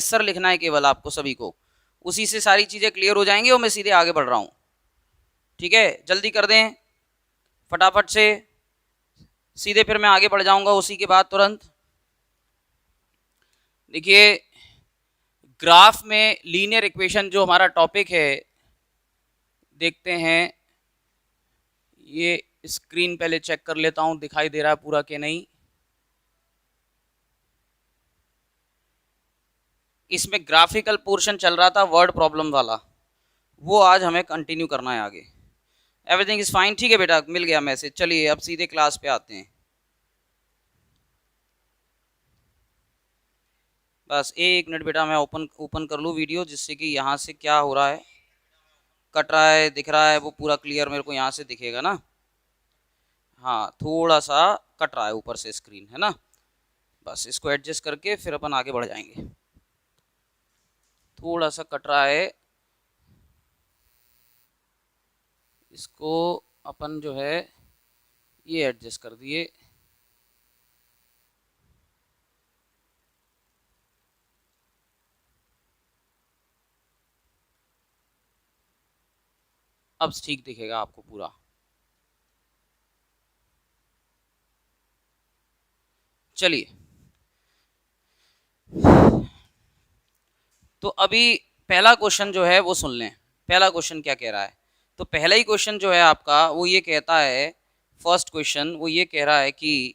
Sir लिखना है केवल आपको सभी को, उसी से सारी चीज़ें क्लियर हो जाएंगी और मैं सीधे आगे बढ़ रहा हूँ। ठीक है, जल्दी कर दें फटाफट से, सीधे फिर मैं आगे बढ़ जाऊंगा उसी के बाद तुरंत। देखिए ग्राफ में लीनियर इक्वेशन जो हमारा टॉपिक है, देखते हैं। ये स्क्रीन पहले चेक कर लेता हूं दिखाई दे रहा है पूरा कि नहीं। इसमें ग्राफिकल पोर्शन चल रहा था वर्ड प्रॉब्लम वाला, वो आज हमें कंटिन्यू करना है आगे। एवरीथिंग इज फाइन, ठीक है बेटा, मिल गया मैसेज। चलिए अब सीधे क्लास पे आते हैं। बस एक मिनट बेटा, मैं ओपन कर लूँ वीडियो, जिससे कि यहाँ से क्या हो रहा है, कट रहा है दिख रहा है वो पूरा क्लियर मेरे को यहाँ से दिखेगा ना। हाँ थोड़ा सा कट रहा है ऊपर से स्क्रीन, है ना। बस इसको एडजस्ट करके फिर अपन आगे बढ़ जाएंगे। थोड़ा सा कट रहा है, इसको अपन जो है ये एडजस्ट कर दिए। अब ठीक दिखेगा आपको पूरा। चलिए तो अभी पहला क्वेश्चन जो है वो सुन लें। पहला क्वेश्चन क्या कह रहा है, तो पहला ही क्वेश्चन जो है आपका वो ये कहता है, फर्स्ट क्वेश्चन वो ये कह रहा है कि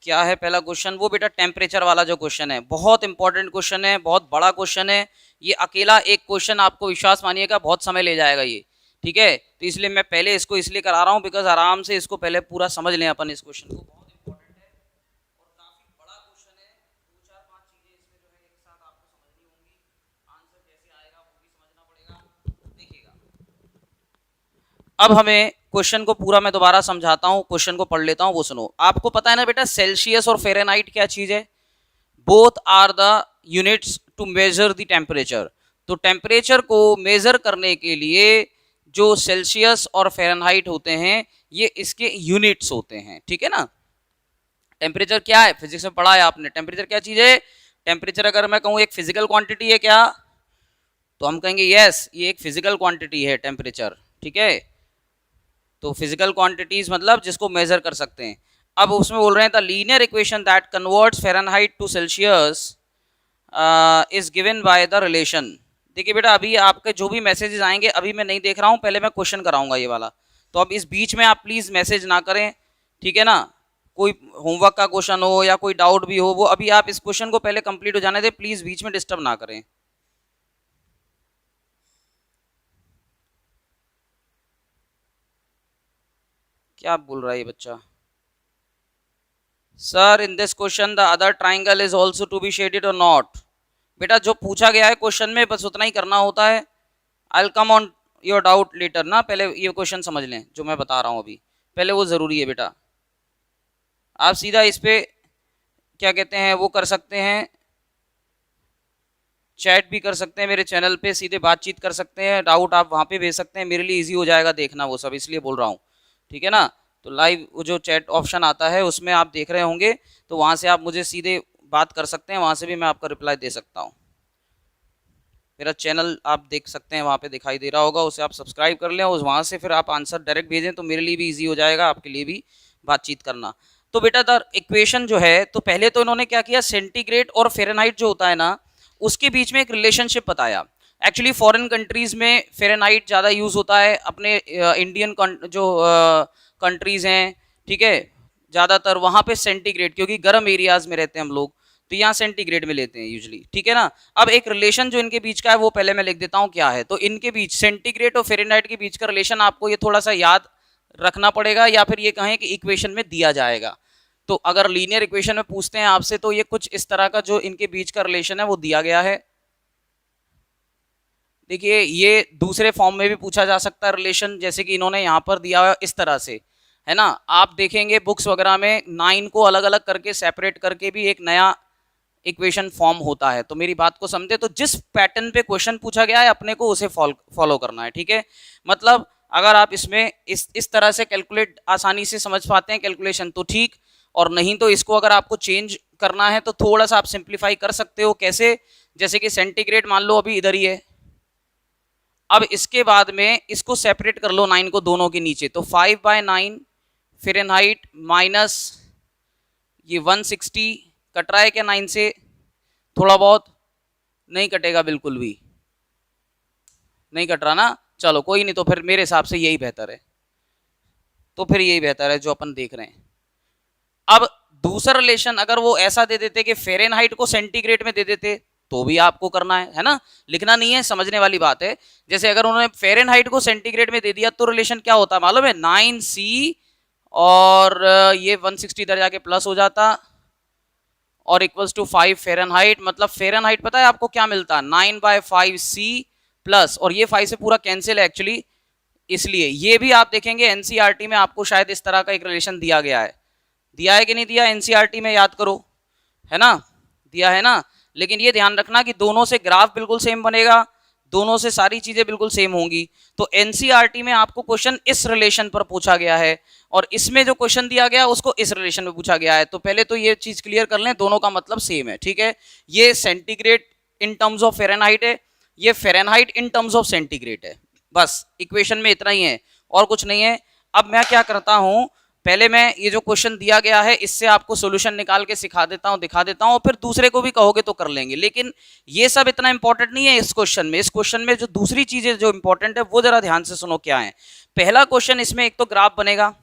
क्या है पहला क्वेश्चन, वो बेटा टेम्परेचर वाला जो क्वेश्चन है, बहुत इंपॉर्टेंट क्वेश्चन है, बहुत बड़ा क्वेश्चन है। ये अकेला एक क्वेश्चन आपको विश्वास मानिएगा बहुत समय ले जाएगा ये, ठीक है। तो इसलिए मैं पहले इसको इसलिए करा रहा हूँ बिकॉज आराम से इसको पहले पूरा समझ लें अपन इस क्वेश्चन को। बहुत इंपॉर्टेंट है और काफी बड़ा क्वेश्चन है, दो चार पांच चीजें इसमें जो है एक साथ आपको समझनी होंगी। आंसर कैसे आएगा वो भी समझना पड़ेगा, देखिएगा। अब हमें क्वेश्चन को पूरा मैं दोबारा समझाता हूँ, क्वेश्चन को पढ़ लेता हूँ, वो सुनो। आपको पता है ना बेटा सेल्सियस और फ़ारेनहाइट क्या चीज है, both are the units to measure the temperature. तो टेम्परेचर को मेजर करने के लिए जो सेल्सियस और फ़ारेनहाइट होते हैं ये इसके यूनिट्स होते हैं, ठीक है ना। टेम्परेचर क्या है, फिजिक्स में पढ़ा है आपने, टेम्परेचर क्या चीज है। टेम्परेचर अगर मैं कहूँ एक फिजिकल क्वांटिटी है क्या, तो हम कहेंगे यस ये एक फिजिकल क्वांटिटी है टेम्परेचर, ठीक है। तो फिजिकल क्वांटिटीज मतलब जिसको मेजर कर सकते हैं। अब उसमें बोल रहे हैं the linear equation that converts Fahrenheit to Celsius is given by the relation. देखिए बेटा अभी आपके जो भी मैसेजेस आएंगे अभी मैं नहीं देख रहा हूँ, पहले मैं क्वेश्चन कराऊंगा ये वाला। तो अब इस बीच में आप प्लीज मैसेज ना करें, ठीक है ना। कोई होमवर्क का क्वेश्चन हो या कोई डाउट भी हो, वो अभी आप इस क्वेश्चन को पहले कंप्लीट हो जाने दें, प्लीज बीच में डिस्टर्ब ना करें। क्या बोल रहा है ये बच्चा, sir in this question the other triangle is also to be shaded और नॉट। बेटा जो पूछा गया है क्वेश्चन में बस उतना ही करना होता है। I will come on your doubt later ना, पहले ये क्वेश्चन समझ लें जो मैं बता रहा हूँ अभी, पहले वो ज़रूरी है बेटा। आप सीधा इस पे क्या कहते हैं वो कर सकते हैं, चैट भी कर सकते हैं मेरे चैनल पे, सीधे बातचीत कर सकते हैं, डाउट आप वहाँ पे भेज सकते हैं, मेरे लिए इजी हो जाएगा देखना वो सब, इसलिए बोल रहा हूँ, ठीक है ना। तो लाइव वो जो चैट ऑप्शन आता है उसमें आप देख रहे होंगे, तो वहाँ से आप मुझे सीधे बात कर सकते हैं, वहाँ से भी मैं आपका रिप्लाई दे सकता हूँ। मेरा चैनल आप देख सकते हैं वहाँ पे दिखाई दे रहा होगा, उसे आप सब्सक्राइब कर लें और वहाँ से फिर आप आंसर डायरेक्ट भेजें, तो मेरे लिए भी इजी हो जाएगा, आपके लिए भी बातचीत करना। तो बेटा द इक्वेशन जो है, तो पहले तो इन्होंने क्या किया, सेंटीग्रेड और फ़ारेनहाइट जो होता है ना उसके बीच में एक रिलेशनशिप बताया। एक्चुअली फॉरेन कंट्रीज में फ़ारेनहाइट ज़्यादा यूज़ होता है, अपने इंडियन जो कंट्रीज़ हैं, ठीक है, ज़्यादातर वहाँ पे सेंटीग्रेड, क्योंकि गर्म एरियाज़ में रहते हैं हम लोग, तो यहाँ सेंटीग्रेड में लेते हैं यूजली, ठीक है ना। अब एक रिलेशन जो इनके बीच का है वो पहले मैं लिख देता हूँ क्या है। तो इनके बीच सेंटीग्रेड और फ़ारेनहाइट के बीच का रिलेशन आपको ये थोड़ा सा याद रखना पड़ेगा, या फिर ये कहें कि इक्वेशन में दिया जाएगा। तो अगर लीनियर इक्वेशन में पूछते हैं आपसे तो ये कुछ इस तरह का जो इनके बीच का रिलेशन है वो दिया गया है। देखिए ये दूसरे फॉर्म में भी पूछा जा सकता है रिलेशन, जैसे कि इन्होंने यहाँ पर दिया हुआ इस तरह से, है ना। आप देखेंगे बुक्स वगैरह में 9 को अलग अलग करके सेपरेट करके भी एक नया इक्वेशन फॉर्म होता है। तो मेरी बात को समझे, तो जिस पैटर्न पे क्वेश्चन पूछा गया है अपने को उसे फॉलो करना है, ठीक है। मतलब अगर आप इसमें इस तरह से कैलकुलेट आसानी से समझ पाते हैं कैलकुलेशन तो ठीक, और नहीं तो इसको अगर आपको चेंज करना है तो थोड़ा सा आप सिंप्लीफाई कर सकते हो। कैसे? जैसे कि सेंटीग्रेड मान लो अभी इधर ही है, अब इसके बाद में इसको सेपरेट कर लो 9 को दोनों के नीचे, तो 5/9 फ़ारेनहाइट माइनस ये 160 कट रहा है क्या 9 से? थोड़ा बहुत नहीं कटेगा, बिल्कुल भी नहीं कट रहा ना। चलो कोई नहीं, तो फिर मेरे हिसाब से यही बेहतर है, तो फिर यही बेहतर है जो अपन देख रहे हैं। अब दूसरा रिलेशन अगर वो ऐसा दे देते कि फ़ारेनहाइट को सेंटीग्रेड में दे देते तो भी आपको करना है ना, लिखना नहीं है, समझने वाली बात है। जैसे अगर उन्होंने फ़ारेनहाइट को सेंटीग्रेड में दे दिया तो रिलेशन क्या होता है मालूम है? 9C और ये 160 इधर जाके प्लस हो जाता और इक्वल्स टू 5 फ़ारेनहाइट। मतलब फ़ारेनहाइट पता है आपको क्या मिलता है? 9/5C प्लस, और ये 5 से पूरा कैंसिल है एक्चुअली, इसलिए ये भी आप देखेंगे एनसीईआरटी में आपको शायद इस तरह का एक रिलेशन दिया गया है। दिया है कि नहीं दिया? एनसीईआरटी में याद करो, है ना, दिया है ना। लेकिन ये ध्यान रखना कि दोनों से ग्राफ बिल्कुल सेम बनेगा, दोनों से सारी चीजें बिल्कुल सेम होंगी। तो एनसीईआरटी में आपको क्वेश्चन इस रिलेशन पर पूछा गया है और इसमें जो क्वेश्चन दिया गया उसको इस रिलेशन में पूछा गया है। तो पहले तो ये चीज क्लियर कर लें, दोनों का मतलब सेम है, ठीक है। ये centigrade in terms of Fahrenheit है, ये Fahrenheit in terms of centigrade है। बस इक्वेशन में इतना ही है और कुछ नहीं है। अब मैं क्या करता हूं, पहले मैं ये जो क्वेश्चन दिया गया है इससे आपको सॉल्यूशन निकाल के सिखा देता हूं, दिखा देता हूं, और फिर दूसरे को भी कहोगे तो कर लेंगे। लेकिन ये सब इतना इंपॉर्टेंट नहीं है इस क्वेश्चन में। इस क्वेश्चन में जो दूसरी चीजें जो इंपॉर्टेंट है वो जरा ध्यान से सुनो क्या है। पहला क्वेश्चन, इसमें एक तो ग्राफ बनेगा,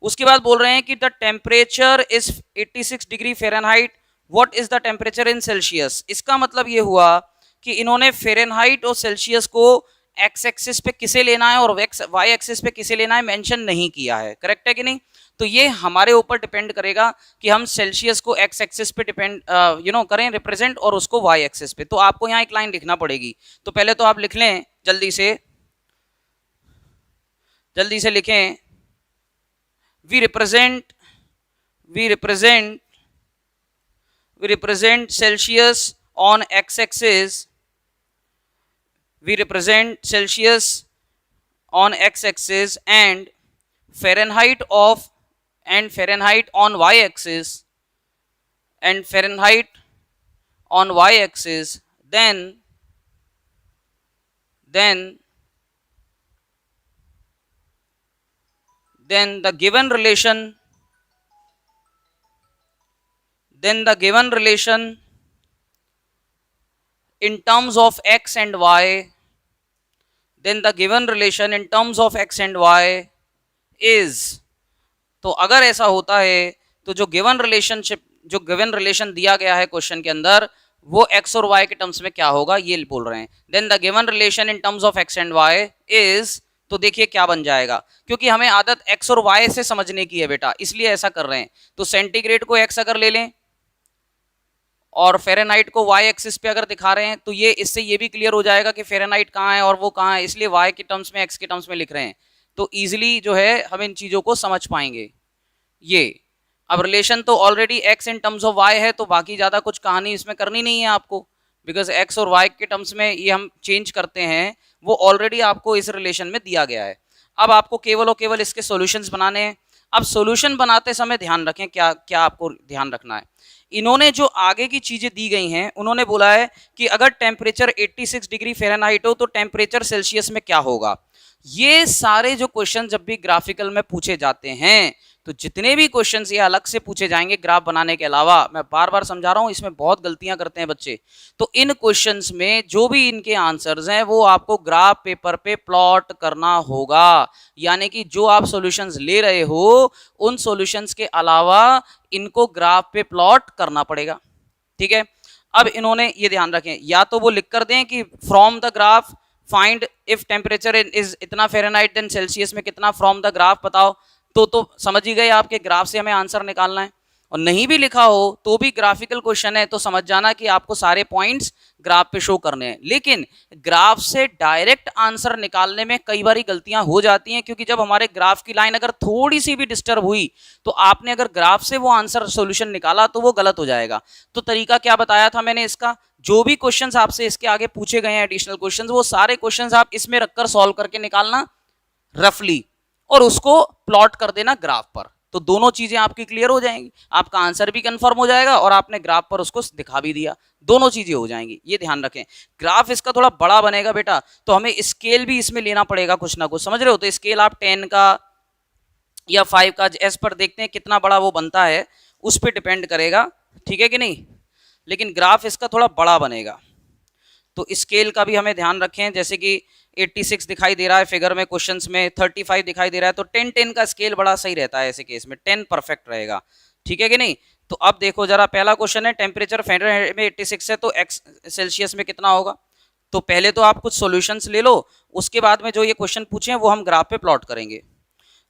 उसके बाद बोल रहे हैं कि the temperature is 86 degree Fahrenheit, what is the temperature in Celsius. इसका मतलब ये हुआ कि इन्होंने फ़ारेनहाइट और सेल्सियस को एक्स एक्सिस पे किसे लेना है और वाई एक्सिस पे किसे लेना है मेंशन नहीं किया है, करेक्ट है कि नहीं। तो ये हमारे ऊपर डिपेंड करेगा कि हम सेल्सियस को एक्स एक्सिस पे डिपेंड करें रिप्रेजेंट, और उसको वाई एक्सिस पे। तो आपको यहाँ एक लाइन लिखना पड़ेगी, तो पहले तो आप लिख लें, जल्दी से लिखें, we represent Celsius on x-axis, we represent Celsius on x-axis and Fahrenheit on y-axis, and Fahrenheit on y-axis, then the given relation in terms of x and y, is, तो अगर ऐसा होता है तो जो गिवन रिलेशन दिया गया है क्वेश्चन के अंदर वो x और y के टर्म्स में क्या होगा ये बोल रहे हैं। Then the given relation in terms of x and y is, तो देखिए क्या बन जाएगा, क्योंकि हमें आदत x और y से समझने की है बेटा, इसलिए ऐसा कर रहे हैं। तो सेंटीग्रेड को x अगर ले लें और फ़ारेनहाइट को y एक्सिस पे अगर दिखा रहे हैं तो ये इससे ये भी क्लियर हो जाएगा कि फ़ारेनहाइट कहाँ है और वो कहाँ है, इसलिए y के टर्म्स में x के टर्म्स में लिख रहे हैं। तो ईजिली जो है हम इन चीज़ों को समझ पाएंगे। ये अब रिलेशन तो already x in terms of y है, तो बाकी ज़्यादा कुछ कहानी इसमें करनी नहीं है आपको, बिकॉज x और y के टर्म्स में ये हम चेंज करते हैं, वो ऑलरेडी आपको इस रिलेशन में दिया गया है। अब आपको केवल और केवल इसके सॉल्यूशंस बनाने हैं। अब सॉल्यूशन बनाते समय ध्यान रखें, क्या क्या आपको ध्यान रखना है। इन्होंने जो आगे की चीजें दी गई हैं, उन्होंने बोला है कि अगर टेम्परेचर 86 डिग्री फ़ारेनहाइट हो तो टेम्परेचर सेल्सियस में क्या होगा। ये सारे जो क्वेश्चन जब भी ग्राफिकल में पूछे जाते हैं, तो जितने भी क्वेश्चंस ये अलग से पूछे जाएंगे ग्राफ बनाने के अलावा, मैं बार बार समझा रहा हूं, इसमें बहुत गलतियां करते हैं बच्चे। तो इन क्वेश्चंस में जो भी इनके आंसर्स हैं वो आपको ग्राफ पेपर पे प्लॉट करना होगा, यानी कि जो आप सॉल्यूशंस ले रहे हो उन सॉल्यूशंस के अलावा इनको ग्राफ पे प्लॉट करना पड़ेगा, ठीक है। अब इन्होंने ये ध्यान रखें, या तो वो लिख कर दें कि from the graph find if temperature is इतना फ़ारेनहाइट देन सेल्सियस में कितना, फ्रॉम द ग्राफ बताओ, तो समझ ही गए आपके ग्राफ से हमें आंसर निकालना है। और नहीं भी लिखा हो तो भी ग्राफिकल क्वेश्चन है तो समझ जाना कि आपको सारे पॉइंट्स ग्राफ पे शो करने हैं। लेकिन ग्राफ से डायरेक्ट आंसर निकालने में कई बार गलतियां हो जाती हैं, क्योंकि जब हमारे ग्राफ की लाइन अगर थोड़ी सी भी डिस्टर्ब हुई तो आपने अगर ग्राफ से वो आंसर सॉल्यूशन निकाला तो वो गलत हो जाएगा। तो तरीका क्या बताया था मैंने इसका, जो भी क्वेश्चंस आपसे इसके आगे पूछे गए हैं एडिशनल क्वेश्चंस, वो सारे क्वेश्चंस आप इसमें रखकर सॉल्व करके निकालना रफली, और उसको प्लॉट कर देना ग्राफ पर, तो दोनों चीजें आपकी क्लियर हो जाएंगी, आपका आंसर भी कंफर्म हो जाएगा और आपने ग्राफ पर उसको दिखा भी दिया, दोनों चीजें हो जाएंगी। ये ध्यान रखें। ग्राफ इसका थोड़ा बड़ा बनेगा बेटा, तो हमें स्केल भी इसमें लेना पड़ेगा कुछ ना कुछ, समझ रहे हो? तो स्केल आप 10 का या 5 का एस पर देखते हैं कितना बड़ा वो बनता है, उस पर डिपेंड करेगा, ठीक है कि नहीं। लेकिन ग्राफ इसका थोड़ा बड़ा बनेगा, तो स्केल का भी हमें ध्यान रखें। जैसे कि 86 दिखाई दे रहा है फिगर में, क्वेश्चंस में 35 दिखाई दे रहा है, तो 10-10 का स्केल बड़ा सही रहता है ऐसे केस में, 10 परफेक्ट रहेगा, ठीक है कि नहीं। तो अब देखो जरा, पहला क्वेश्चन है टेम्परेचर फ़ारेनहाइट में 86 है तो एक्स सेल्सियस में कितना होगा। तो पहले तो आप कुछ सॉल्यूशंस ले लो, उसके बाद में जो ये क्वेश्चन पूछे हैं वो हम ग्राफ पे प्लॉट करेंगे।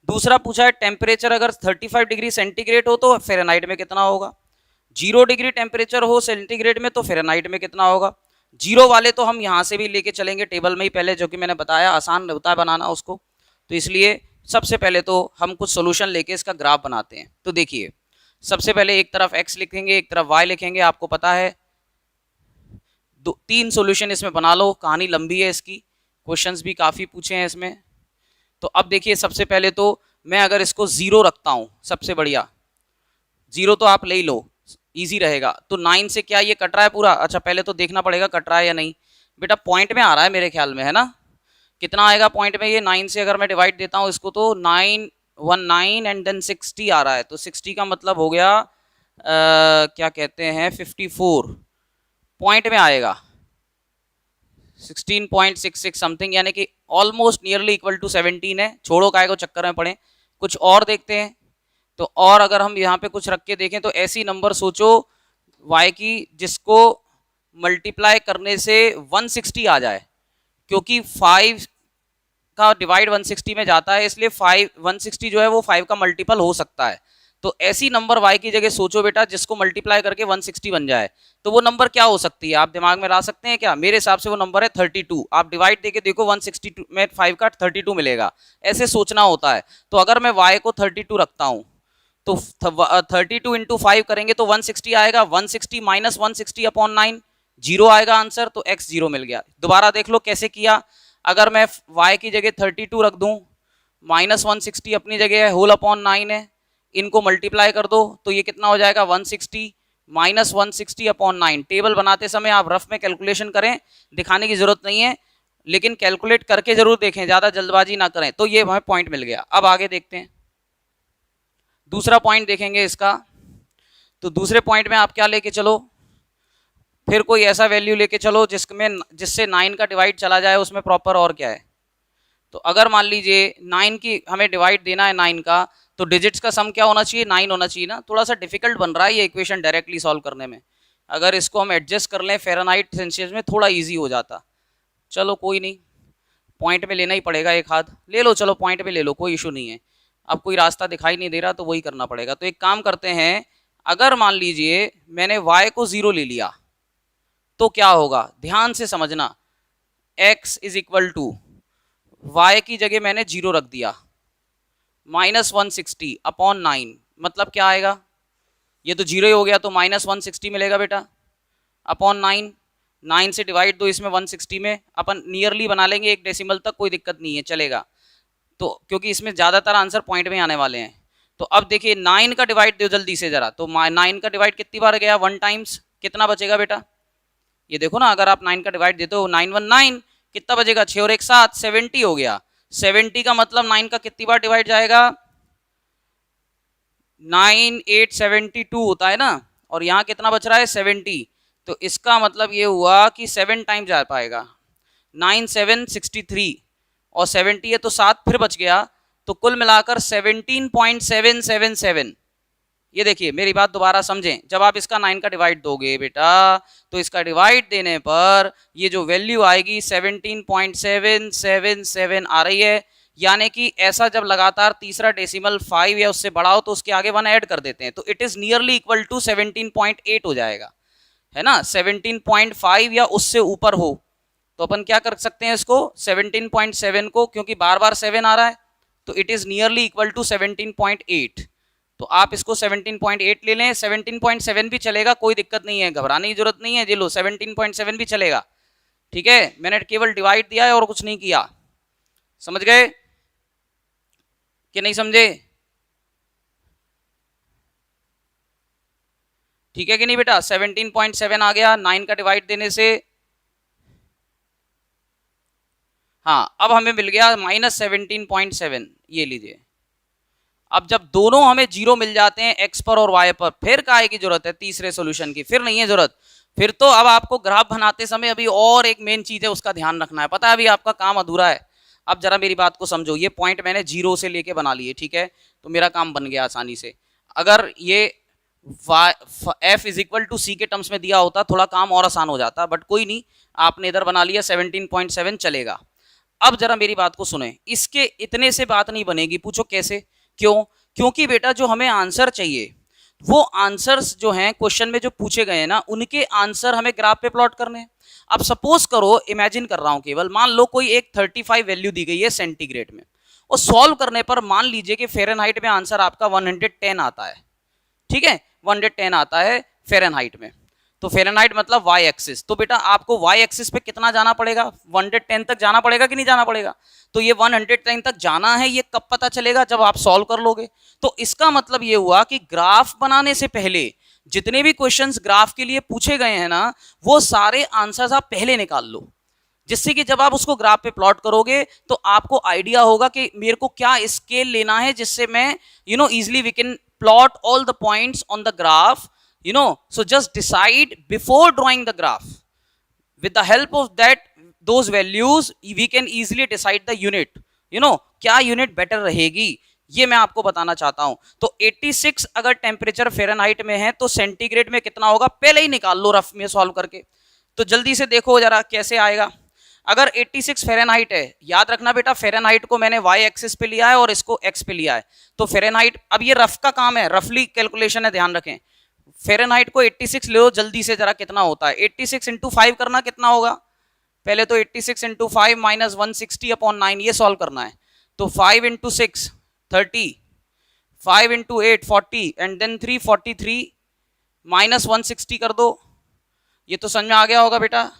दूसरा पूछा है टेम्परेचर अगर 35 डिग्री सेंटीग्रेड हो तो फ़ारेनहाइट में कितना होगा, 0 डिग्री टेम्परेचर हो सेंटीग्रेड में तो फ़ारेनहाइट में कितना होगा। जीरो वाले तो हम यहाँ से भी लेके चलेंगे टेबल में ही पहले, जो कि मैंने बताया आसान होता है बनाना उसको, तो इसलिए सबसे पहले तो हम कुछ सोल्यूशन लेके इसका ग्राफ बनाते हैं। तो देखिए, सबसे पहले एक तरफ x लिखेंगे, एक तरफ y लिखेंगे, आपको पता है 3 सोल्यूशन इसमें बना लो, कहानी लंबी है इसकी, क्वेश्चंस भी काफ़ी पूछे हैं इसमें। तो अब देखिए, सबसे पहले तो मैं अगर इसको 0 रखता हूँ, सबसे बढ़िया 0 तो आप ले ही लो, इजी रहेगा। तो 9 से क्या ये कट रहा है पूरा? अच्छा पहले तो देखना पड़ेगा कट रहा है या नहीं। बेटा पॉइंट में आ रहा है मेरे ख्याल में, है ना? कितना आएगा पॉइंट में ये? 9 से अगर मैं डिवाइड देता हूँ इसको तो 919 एंड देन 60 आ रहा है, तो 60 का मतलब हो गया क्या कहते हैं 54 पॉइंट में आएगा, 16.66 समथिंग, यानी कि ऑलमोस्ट नियरली इक्वल टू 17 है। छोड़ो काय को चक्कर में पड़े, कुछ और देखते हैं। तो और अगर हम यहाँ पे कुछ रख के देखें तो ऐसी नंबर सोचो y की जिसको मल्टीप्लाई करने से 160 आ जाए, क्योंकि 5 का डिवाइड 160 में जाता है, इसलिए 160 जो है वो 5 का मल्टीपल हो सकता है। तो ऐसी नंबर y की जगह सोचो बेटा जिसको मल्टीप्लाई करके 160 बन जाए, तो वो नंबर क्या हो सकती है? आप दिमाग में ला सकते हैं क्या? मेरे हिसाब से वो नंबर है 32। आप डिवाइड देके देखो 162 में 5 का 32 मिलेगा, ऐसे सोचना होता है। तो अगर मैं y को 32 रखता हूँ तो 32 इंटू 5 करेंगे तो 160 आएगा, 160 माइनस 160 अपॉन 9 0 आएगा आंसर, तो x 0 मिल गया। दोबारा देख लो कैसे किया। अगर मैं y की जगह 32 रख दूं, माइनस 160 अपनी जगह है, होल अपॉन 9 है, इनको मल्टीप्लाई कर दो तो ये कितना हो जाएगा 160 माइनस 160 अपॉन 9। टेबल बनाते समय आप रफ में कैलकुलेशन करें, दिखाने की जरूरत नहीं है, लेकिन कैलकुलेट करके जरूर देखें, ज्यादा जल्दबाजी ना करें। तो ये हमें पॉइंट मिल गया। अब आगे देखते हैं, दूसरा पॉइंट देखेंगे इसका। तो दूसरे पॉइंट में आप क्या लेके चलो, फिर कोई ऐसा वैल्यू लेके चलो जिससे 9 का डिवाइड चला जाए उसमें प्रॉपर। और क्या है, तो अगर मान लीजिए 9 की हमें डिवाइड देना है 9 का, तो डिजिट्स का सम क्या होना चाहिए? 9 होना चाहिए ना। थोड़ा सा डिफिकल्ट बन रहा है ये इक्वेशन डायरेक्टली सॉल्व करने में, अगर इसको हम एडजस्ट कर लें फ़ारेनहाइट सेल्सियस में थोड़ा ईजी हो जाता। चलो कोई नहीं, पॉइंट में लेना ही पड़ेगा, एक हाथ ले लो, चलो पॉइंट में ले लो, कोई इशू नहीं है। अब कोई रास्ता दिखाई नहीं दे रहा तो वही करना पड़ेगा। तो एक काम करते हैं, अगर मान लीजिए मैंने y को 0 ले लिया तो क्या होगा, ध्यान से समझना। x is equal to y की जगह मैंने 0 रख दिया, माइनस 160 अपॉन 9, मतलब क्या आएगा? ये तो 0 ही हो गया, तो माइनस 160 मिलेगा बेटा अपॉन 9। 9 से डिवाइड दो इसमें 160 में, अपन नियरली बना लेंगे, एक डेसिमल तक कोई दिक्कत नहीं है, चलेगा। तो क्योंकि इसमें ज़्यादातर आंसर पॉइंट में आने वाले हैं। तो अब देखिए 9 का डिवाइड दो जल्दी से ज़रा, तो 9 का डिवाइड कितनी बार गया? 1 टाइम्स। कितना बचेगा बेटा? ये देखो ना, अगर आप 9 का डिवाइड देते हो 919, कितना बचेगा? 6 और 1 7, 70 हो गया। 70 का मतलब 9 का कितनी बार डिवाइड जाएगा? 9 8 72 होता है ना, और यहाँ कितना बच रहा है? 70। तो इसका मतलब ये हुआ कि 7 टाइम जा पाएगा, 9 7 63 और 70 है तो 7 फिर बच गया, तो कुल मिलाकर 17.777। ये देखिए मेरी बात दोबारा समझें, जब आप इसका 9 का डिवाइड दोगे बेटा, तो इसका डिवाइड देने पर ये जो वैल्यू आएगी 17.777 आ रही है। यानी कि ऐसा जब लगातार तीसरा डेसिमल 5 या उससे बड़ा हो तो उसके आगे 1 ऐड कर देते हैं, तो it is nearly equal to 17.8 हो जाएगा, है ना। 17.5 या उससे ऊपर हो तो अपन क्या कर सकते हैं इसको 17.7 को, क्योंकि बार बार 7 आ रहा है, तो it is nearly equal to 17.8। तो आप इसको 17.8 ले लें, 17.7 भी चलेगा, कोई दिक्कत नहीं है, घबराने की जरूरत नहीं है। ये लो 17.7 भी चलेगा, ठीक है। मैंने केवल डिवाइड दिया है और कुछ नहीं किया, समझ गए कि नहीं समझे? ठीक है कि नहीं बेटा, 17.7 आ गया 9 का डिवाइड देने से। हाँ, अब हमें मिल गया -17.7, ये लीजिए। अब जब दोनों हमें जीरो मिल जाते हैं एक्स पर और वाई पर, फिर काहे की जरूरत है तीसरे सॉल्यूशन की, फिर नहीं है जरूरत। फिर तो अब आपको ग्राफ बनाते समय अभी और एक मेन चीज है उसका ध्यान रखना है, पता है अभी आपका काम अधूरा है। अब जरा मेरी बात को समझो, ये पॉइंट मैंने जीरो से लेके बना लिए, ठीक है, तो मेरा काम बन गया आसानी से। अगर ये एफ इज इक्वल टू सी के टर्म्स में दिया होता थोड़ा काम और आसान हो जाता, बट कोई नहीं, आपने इधर बना लिया 17.7 चलेगा। अब जरा मेरी बात को सुने, इसके इतने से बात नहीं बनेगी, पूछो कैसे, क्यों? क्योंकि बेटा जो हमें आंसर चाहिए वो आंसर्स जो हैं क्वेश्चन में जो पूछे गए हैं ना, उनके आंसर हमें ग्राफ पे प्लॉट करने हैं। अब सपोज करो, इमेजिन कर रहा हूं केवल, मान लो कोई एक 35 वैल्यू दी गई है सेंटीग्रेड में, और सॉल्व करने पर मान लीजिए कि फ़ारेनहाइट में आंसर आपका 110 आता है, ठीक है, 110 आता है फ़ारेनहाइट में। तो फ़ारेनहाइट मतलब वाई एक्सिस, तो बेटा आपको वाई एक्सिस पे कितना जाना पड़ेगा, 110 तक जाना पड़ेगा कि नहीं जाना पड़ेगा? तो ये 110 तक जाना है, ये कब पता चलेगा? जब आप सॉल्व कर लोगे। तो इसका मतलब ये हुआ कि ग्राफ बनाने से पहले जितने भी क्वेश्चंस ग्राफ के लिए पूछे गए हैं ना, वो सारे आंसर्स आप पहले निकाल लो, जिससे कि जब आप उसको ग्राफ पे प्लॉट करोगे तो आपको आइडिया होगा कि मेरे को क्या स्केल लेना है, जिससे मैं easily we can plot all the points on the graph, so just decide before drawing the graph. With the help of those values we can easily decide the unit, क्या यूनिट बेटर रहेगी, ये मैं आपको बताना चाहता हूं। तो 86 अगर टेम्परेचर फ़ारेनहाइट में है तो सेंटीग्रेड में कितना होगा पहले ही निकाल लो रफ में सॉल्व करके। तो जल्दी से देखो जरा कैसे आएगा। अगर 86 फ़ारेनहाइट है, याद रखना बेटा फ़ारेनहाइट को मैंने वाई एक्सिस पे लिया है और इसको एक्स पे लिया है, तो फ़ारेनहाइट, अब ये रफ का काम है, रफली कैलकुलेशन है, ध्यान रखें। फ़ारेनहाइट को 86 ले लो जल्दी से, जरा कितना होता है, 86 इंटू 5 करना कितना होगा, पहले तो 86 इंटू 5 माइनस 160/9 ये सॉल्व करना है। तो 5 into 6 30, 5 into 8 40 and then 343 minus 160 कर दो, ये तो समझ में आ गया होगा बेटा,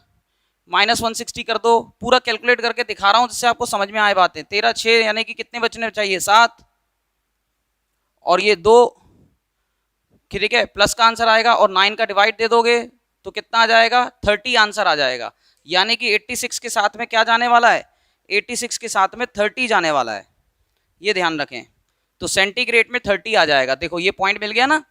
माइनस 160 कर दो, पूरा कैलकुलेट करके दिखा रहा हूं जिससे आपको समझ में आए बातें। 13 6 यानी कि कितने बचने चाहिए 7, और ये 2, ठीक है, प्लस का आंसर आएगा, और 9 का डिवाइड दे दोगे तो कितना आ जाएगा 30 आंसर आ जाएगा। यानी कि 86 के साथ में क्या जाने वाला है, 86 के साथ में 30 जाने वाला है, ये ध्यान रखें। तो सेंटीग्रेड में 30 आ जाएगा, देखो ये पॉइंट मिल गया ना।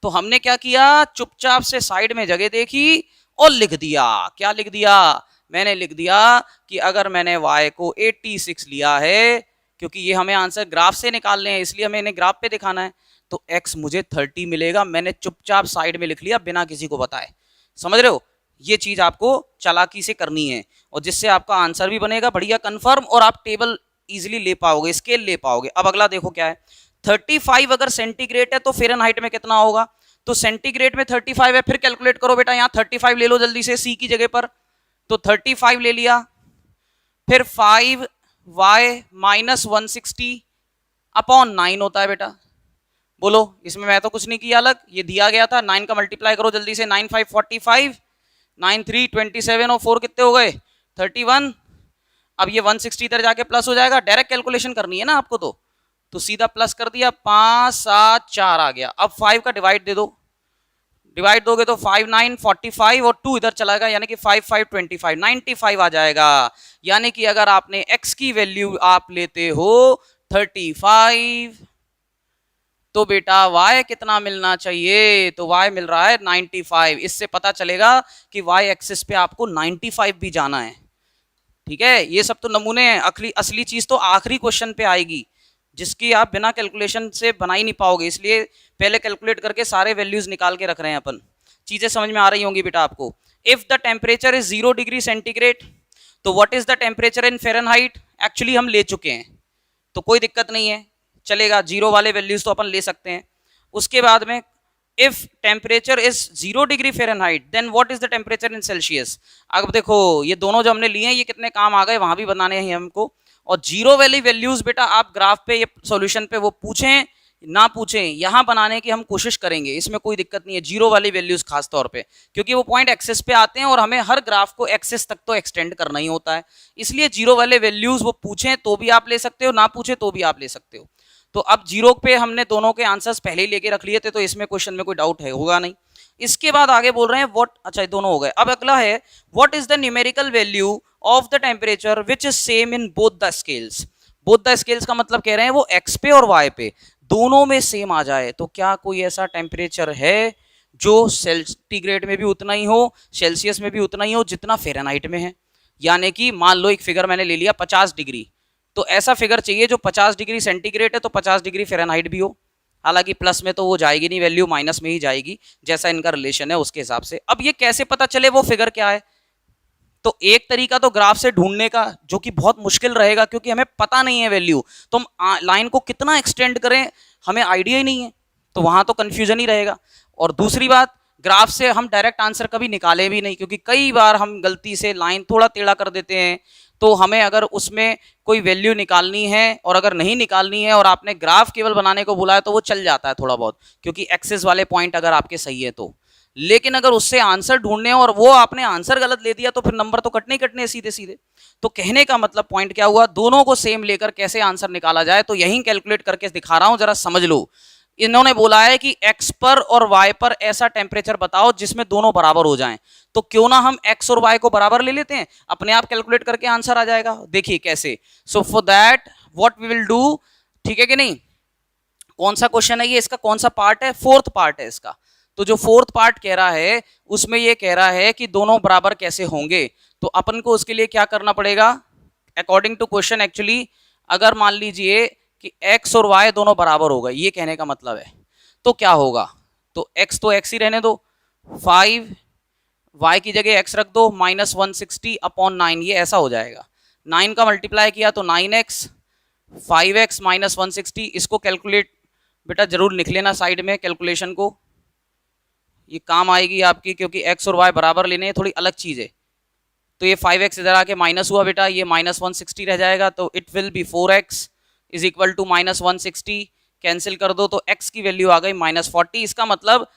तो हमने क्या किया, चुपचाप से साइड में जगह देखी और लिख दिया। क्या लिख दिया, मैंने लिख दिया कि अगर मैंने y को 86 लिया है, क्योंकि ये हमें आंसर ग्राफ से निकालने हैं इसलिए हमें इन्हें ग्राफ पे दिखाना है, तो x मुझे 30 मिलेगा। मैंने चुपचाप साइड में लिख लिया बिना किसी को बताए, समझ रहे हो, ये चीज आपको चालाकी से करनी है, और जिससे आपका आंसर भी बनेगा बढ़िया कंफर्म, और आप टेबल इजीली ले पाओगे, स्केल ले पाओगे। अब अगला देखो क्या है, 35 अगर सेंटीग्रेड है तो फ़ारेनहाइट में कितना होगा, तो सेंटीग्रेड में 35 है, फिर कैलकुलेट करो बेटा, यहाँ 35 ले लो जल्दी से सी की जगह पर, तो 35 ले लिया, फिर 5y माइनस 160/9 होता है बेटा। बोलो, इसमें मैं तो कुछ नहीं किया अलग, ये दिया गया था। 9 का मल्टीप्लाई करो जल्दी से, 9 5 45, 9 3 27 और 4 कितने हो गए 31। अब ये 160 इधर जाके प्लस हो जाएगा, डायरेक्ट कैलकुलेशन करनी है ना आपको, तो सीधा प्लस कर दिया, 5 7 4 आ गया। अब 5 का डिवाइड दे दो, डिवाइड दोगे तो 5 9 45 और 2 इधर चला गया, यानी कि 5 5 25 95 आ जाएगा। यानी कि अगर आपने x की वैल्यू आप लेते हो 35, तो बेटा y कितना मिलना चाहिए, तो y मिल रहा है 95। इससे पता चलेगा कि y एक्सिस पे आपको 95 भी जाना है, ठीक है। ये सब तो नमूने हैं, असली चीज तो आखिरी क्वेश्चन पे आएगी, जिसकी आप बिना कैलकुलेशन से बना ही नहीं पाओगे, इसलिए पहले कैलकुलेट करके सारे वैल्यूज निकाल के रख रहे हैं अपन। चीजें समझ में आ रही होंगी बेटा आपको। If the temperature is 0 degree centigrade, तो what is the temperature in Fahrenheit, actually हम ले चुके हैं तो कोई दिक्कत नहीं है, चलेगा, 0 वाले वैल्यूज तो अपन ले सकते हैं। उसके बाद में if temperature is 0 degree Fahrenheit then what is the temperature in Celsius. अब देखो ये दोनों जो हमने लिए हैं ये कितने काम आ गए, वहां भी बनाने हैं हमको। और 0 वाली वैल्यूज बेटा आप ग्राफ पे, ये सॉल्यूशन पे वो पूछें ना पूछें, यहाँ बनाने की हम कोशिश करेंगे, इसमें कोई दिक्कत नहीं है। 0 वाली वैल्यूज खास तौर पे, क्योंकि वो पॉइंट एक्सेस पे आते हैं और हमें हर ग्राफ को एक्सेस तक तो एक्सटेंड करना ही होता है, इसलिए 0 वाले वैल्यूज वो पूछें तो भी आप ले सकते हो, ना पूछे तो भी आप ले सकते हो। तो अब 0 पे हमने दोनों के आंसर्स पहले ही लेके रख लिए थे, तो इसमें क्वेश्चन में कोई डाउट है होगा नहीं। इसके बाद आगे बोल रहे हैं व्हाट, अच्छा दोनों हो गए। अब अगला है what is the numerical value of the temperature which is same in both the scales. Both the scales का मतलब कह रहे हैं वो एक्स पे और वाई पे दोनों में सेम आ जाए। तो क्या कोई ऐसा टेम्परेचर है जो सेंटीग्रेड में भी उतना ही हो, सेल्सियस में भी उतना ही हो जितना फ़ारेनहाइट में है। यानी कि मान लो एक फिगर मैंने ले लिया 50 डिग्री, तो ऐसा फिगर चाहिए जो 50 डिग्री सेंटीग्रेड है तो 50 डिग्री फ़ारेनहाइट भी हो। हालांकि प्लस में तो वो जाएगी नहीं वैल्यू, माइनस में ही जाएगी, जैसा इनका रिलेशन है उसके हिसाब से। अब ये कैसे पता चले वो फिगर क्या है? तो एक तरीका तो ग्राफ से ढूंढने का, जो कि बहुत मुश्किल रहेगा क्योंकि हमें पता नहीं है वैल्यू, तो हम लाइन को कितना एक्सटेंड करें हमें आइडिया ही नहीं है, तो वहां तो कंफ्यूजन ही रहेगा। और दूसरी बात, ग्राफ से हम डायरेक्ट आंसर कभी निकाले भी नहीं, क्योंकि कई बार हम गलती से लाइन थोड़ा टेढ़ा कर देते हैं। तो हमें अगर उसमें कोई वैल्यू निकालनी है और अगर नहीं निकालनी है और आपने ग्राफ केवल बनाने को बोला है तो वो चल जाता है थोड़ा बहुत, क्योंकि एक्सेस वाले पॉइंट अगर आपके सही है तो। लेकिन अगर उससे आंसर ढूंढने और वो आपने आंसर गलत ले दिया तो फिर नंबर तो कटने ही कटने सीधे सीधे। तो कहने का मतलब पॉइंट क्या हुआ, दोनों को सेम लेकर कैसे आंसर निकाला जाए, तो यही कैलकुलेट करके दिखा रहा हूं, जरा समझ लो। इन्होंने बोला है कि x पर और y पर ऐसा टेम्परेचर बताओ जिसमें दोनों बराबर हो जाएं। तो क्यों ना हम x और y को बराबर ले लेते हैं, अपने आप कैलकुलेट करके आंसर आ जाएगा। देखिए कैसे। So for that what we will do, ठीक है कि नहीं। कौन सा क्वेश्चन है ये, इसका कौन सा पार्ट है, फोर्थ पार्ट है इसका। तो जो फोर्थ पार्ट कह रहा है उसमें ये कह रहा है कि दोनों बराबर कैसे होंगे। तो अपन को उसके लिए क्या करना पड़ेगा, अकॉर्डिंग टू क्वेश्चन एक्चुअली, अगर मान लीजिए कि x और y दोनों बराबर हो गए, ये कहने का मतलब है, तो क्या होगा, तो x तो x ही रहने दो, 5 y की जगह x रख दो, -160 अपॉन 9, ये ऐसा हो जाएगा। 9 का मल्टीप्लाई किया तो 9x, 5x -160, इसको कैलकुलेट बेटा जरूर लिख लेना साइड में कैलकुलेशन को, ये काम आएगी आपकी, क्योंकि x और y बराबर लेने हैं, थोड़ी अलग चीज़ है। तो ये 5x इधर आके माइनस हुआ बेटा, ये -160 रह जाएगा, तो it will be 4x is equal to -160, cancel कर दो तो x की वैल्यू आ गई -40। इसका मतलब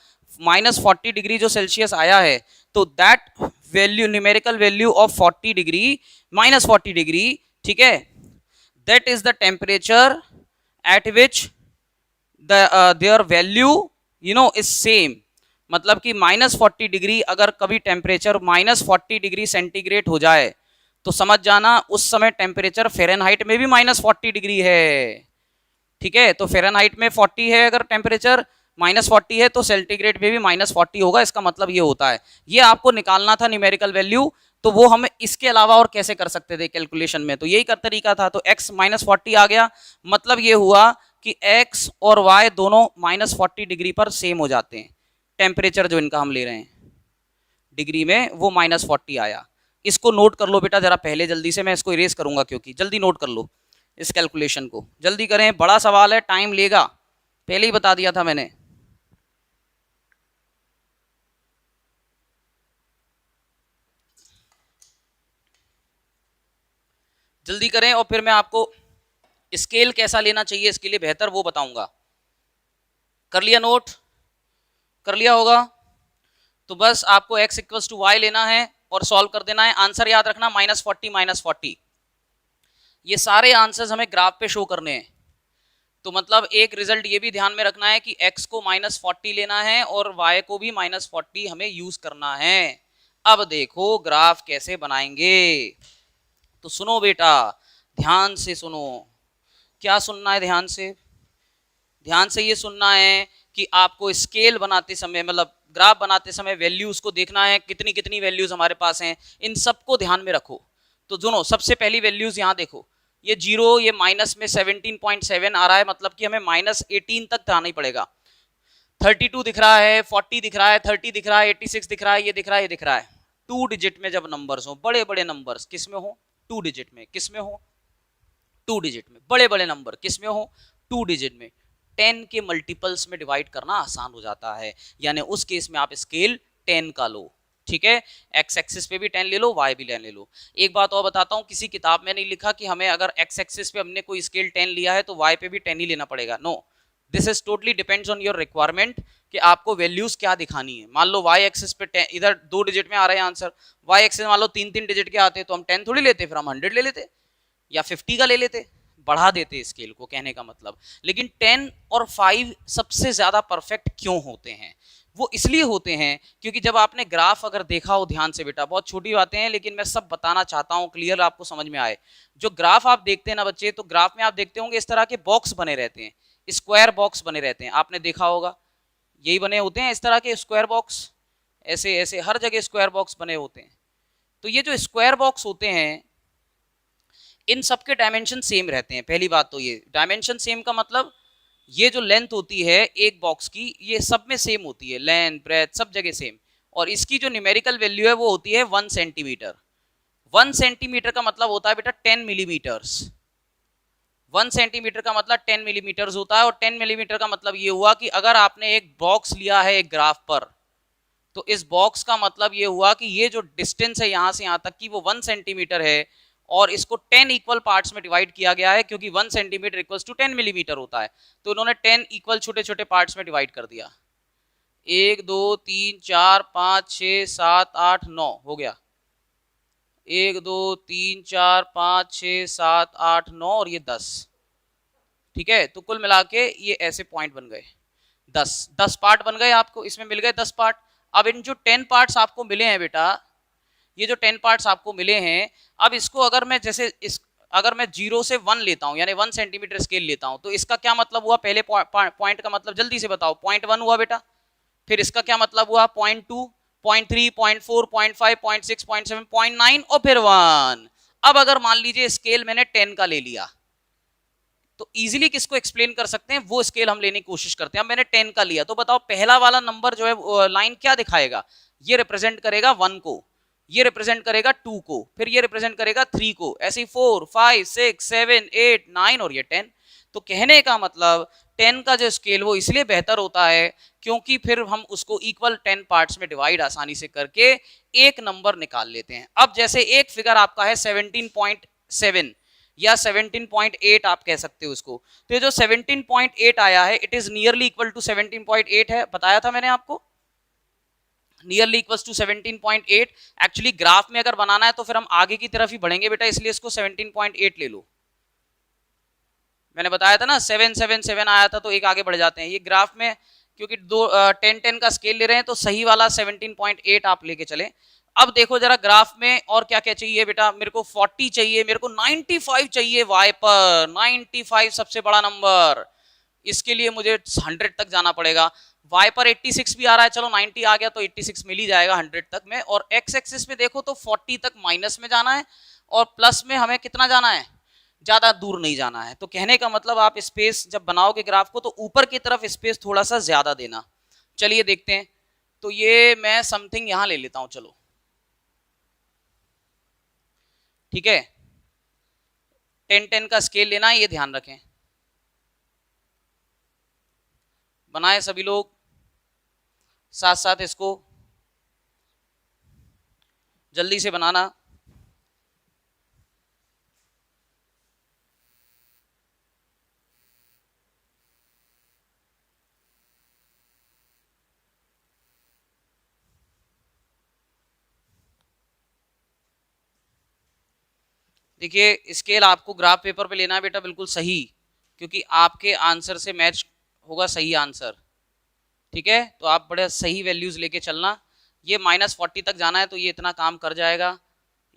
-40 डिग्री जो सेल्सियस आया है, तो that value numerical value of 40 degree -40 degree, ठीक है, that is the temperature at which their value is same. मतलब कि -40 डिग्री अगर कभी टेम्परेचर -40 डिग्री सेंटीग्रेड हो जाए तो समझ जाना उस समय टेम्परेचर फ़ारेनहाइट में भी -40 डिग्री है। ठीक है, तो फ़ारेनहाइट में 40 है, अगर टेम्परेचर -40 है तो सेंटीग्रेड में भी -40 होगा। इसका मतलब ये होता है, ये आपको निकालना था न्यूमेरिकल वैल्यू, तो वो हमें इसके अलावा और कैसे कर सकते थे कैलकुलेशन में, तो यही का तरीका था। तो x -40 आ गया, मतलब ये हुआ कि x और y दोनों -40 डिग्री पर सेम हो जाते हैं। टेम्परेचर जो इनका हम ले रहे हैं डिग्री में वो -40 आया। इसको नोट कर लो बेटा जरा पहले, जल्दी से, मैं इसको इरेज करूंगा क्योंकि, जल्दी नोट कर लो इस कैलकुलेशन को, जल्दी करें, बड़ा सवाल है, टाइम लेगा, पहले ही बता दिया था मैंने। जल्दी करें और फिर मैं आपको स्केल कैसा लेना चाहिए इसके लिए बेहतर वो बताऊंगा। कर लिया नोट, कर लिया होगा, तो बस आपको x इक्वल्स टू वाई लेना है और सॉल्व कर देना है। आंसर याद रखना -40 -40, ये सारे आंसर्स हमें ग्राफ पे शो करने हैं। तो मतलब एक रिजल्ट ये भी ध्यान में रखना है कि x को -40 लेना है और y को भी -40 हमें यूज करना है। अब देखो ग्राफ कैसे बनाएंगे, तो सुनो बेटा, ध्यान से सुनो। क्या सुनना है ध्यान से? ध्यान से ये सुनना है कि आपको स्केल बनाते समय, मतलब ग्राफ बनाते समय वैल्यूज को देखना है, कितनी कितनी वैल्यूज हमारे पास हैं, इन सबको ध्यान में रखो। तो दोनों सबसे पहली वैल्यूज यहाँ देखो, ये 0, ये माइनस में 17.7 आ रहा है, मतलब कि हमें -18 तक जाना ही पड़ेगा। 32 दिख रहा है, 40 दिख रहा है, 30 दिख रहा है, 86 दिख रहा है, ये दिख रहा है, ये दिख रहा है। 2 डिजिट में जब नंबर्स हो, बड़े बड़े नंबर्स किस में हो, 2 डिजिट में, किस में हो, 2 डिजिट में, बड़े बड़े नंबर किस में हो, 2 डिजिट में, 10 के मल्टीपल्स में डिवाइड करना आसान हो जाता है, यानी उस केस में आप स्केल 10 का लो। ठीक है, एक्स एक्सिस पे भी 10 ले लो, वाई भी 10 ले लो। एक बात और बताता हूँ, किसी किताब में नहीं लिखा कि हमें अगर एक्स एक्सिस पे हमने कोई स्केल 10 लिया है तो वाई पे भी 10 ही लेना पड़ेगा। No, this is totally depends on your requirement कि आपको वैल्यूज क्या दिखानी है। मान लो वाई एक्सिस पे 10, इधर 2 डिजिट में आ रहे हैं आंसर, वाई एक्सिस मान लो 3-3 डिजिट के आते तो हम 10 थोड़ी लेते, फिर हम 100 ले लेते या 50 का ले लेते, बढ़ा देते स्केल को, कहने का मतलब। लेकिन 10 और 5 सबसे ज्यादा परफेक्ट क्यों होते हैं? वो इसलिए होते हैं क्योंकि जब आपने ग्राफ अगर देखा हो ध्यान से बेटा, बहुत छोटी बातें हैं लेकिन मैं सब बताना चाहता हूँ, क्लियर आपको समझ में आए। जो ग्राफ आप देखते हैं ना बच्चे, तो ग्राफ में आप देखते होंगे इस तरह के बॉक्स बने रहते हैं, स्क्वायर बॉक्स बने रहते हैं, आपने देखा होगा यही बने होते हैं इस तरह के स्क्वायर बॉक्स, ऐसे ऐसे हर जगह स्क्वायर बॉक्स बने होते हैं। तो ये जो स्क्वायर बॉक्स होते हैं इन सबके डायमेंशन सेम रहते हैं। पहली बात तो ये डायमेंशन सेम का मतलब ये जो लेंथ होती है एक बॉक्स की ये सब में सेम होती है, लेंथ ब्रेथ सब जगह सेम। और इसकी जो न्यूमेरिकल वैल्यू है वो होती है 1 सेंटीमीटर। 1 सेंटीमीटर का मतलब होता है बेटा 10 मिलीमीटर्स। 1 सेंटीमीटर का मतलब 10 मिलीमीटर्स होता है। और 10 मिलीमीटर का मतलब ये हुआ कि अगर आपने एक बॉक्स लिया है एक ग्राफ पर, तो इस बॉक्स का मतलब ये हुआ कि ये जो डिस्टेंस है यहां से यहां तक की वो 1 सेंटीमीटर है और इसको 10 इक्वल पार्ट्स में डिवाइड किया गया है क्योंकि 1 सेंटीमीटर इक्वल्स टू 10 मिलीमीटर होता है। तो उन्होंने 10 इक्वल छोटे छोटे पार्ट्स में डिवाइड कर दिया। 1 2 3 4 5 6 7 8 9 हो गया। 1 2 3 4 5 6 7 8 9 और ये 10। ठीक है, तो कुल मिला के ये ऐसे पॉइंट बन गए 10 पार्ट बन गए, आपको इसमें मिल गए 10 पार्ट। अब इन जो 10 पार्ट्स आपको मिले हैं बेटा, ये जो 10 पार्ट्स आपको मिले हैं, अब इसको अगर मैं जैसे अगर मैं 0 से 1 लेता हूं यानी 1 सेंटीमीटर स्केल लेता हूं, तो इसका क्या मतलब हुआ? पहले पॉइंट का मतलब जल्दी से बताओ। पॉइंट 1 हुआ बेटा, फिर इसका क्या मतलब हुआ? Point 2, point 3, point 4, point 5, point 6, point 7, point 9 और फिर 1। अब अगर मान लीजिए स्केल मैंने 10 का ले लिया, तो इजीली किसको एक्सप्लेन कर सकते हैं? वो स्केल हम लेने की कोशिश करते हैं। अब मैंने 10 का लिया, तो बताओ पहला वाला नंबर जो है लाइन क्या दिखाएगा? ये रिप्रेजेंट करेगा 1 को, ये रिप्रेजेंट करेगा 2 को, फिर ये रिप्रेजेंट करेगा 3 को, ऐसे ही 4 5 6 7 8 9 और ये 10। तो कहने का मतलब 10 का जो स्केल वो इसलिए बेहतर होता है क्योंकि फिर हम उसको इक्वल 10 पार्ट्स में डिवाइड आसानी से करके एक नंबर निकाल लेते हैं। अब जैसे एक फिगर आपका है 17.7 या 17.8 आप कह सकते हो उसको, तो ये जो 17.8 आया है it is nearly equal to 17.8 है, बताया था मैंने आपको, nearly equals to 17.8। Actually graph में अगर बनाना है तो फिर हम आगे की तरफ ही बढ़ेंगे बेटा, इसलिए इसको 17.8 ले लो। मैंने बताया था ना 777 आया था, तो एक आगे बढ़ जाते हैं। ये ग्राफ में क्योंकि 10-10 का स्केल ले रहे हैं तो सही वाला 17.8 आप लेके चले। अब देखो जरा ग्राफ में और क्या क्या चाहिए बेटा, मेरे को 40 चाहिए, मेरे को 95 चाहिए, वाई पर 95 सबसे बड़ा नंबर, इसके लिए मुझे 100 तक जाना पड़ेगा। वाई पर 86 भी आ रहा है, चलो 90 आ गया तो 86 मिल ही जाएगा 100 तक में। और एक्स एक्सिस पे देखो तो 40 तक माइनस में जाना है और प्लस में हमें कितना जाना है? ज्यादा दूर नहीं जाना है। तो कहने का मतलब आप स्पेस जब बनाओगे ग्राफ को तो ऊपर की तरफ स्पेस थोड़ा सा ज्यादा देना। चलिए देखते हैं, तो ये मैं समथिंग यहां ले लेता हूं, चलो ठीक है। 10-10 का स्केल लेना है, ये ध्यान रखें। बनाए सभी लोग साथ साथ, इसको जल्दी से बनाना। देखिए स्केल आपको ग्राफ पेपर पे लेना है बेटा, बिल्कुल सही, क्योंकि आपके आंसर से मैच होगा सही आंसर। ठीक है, तो आप बड़े सही वैल्यूज लेके चलना। ये -40 तक जाना है तो ये इतना काम कर जाएगा,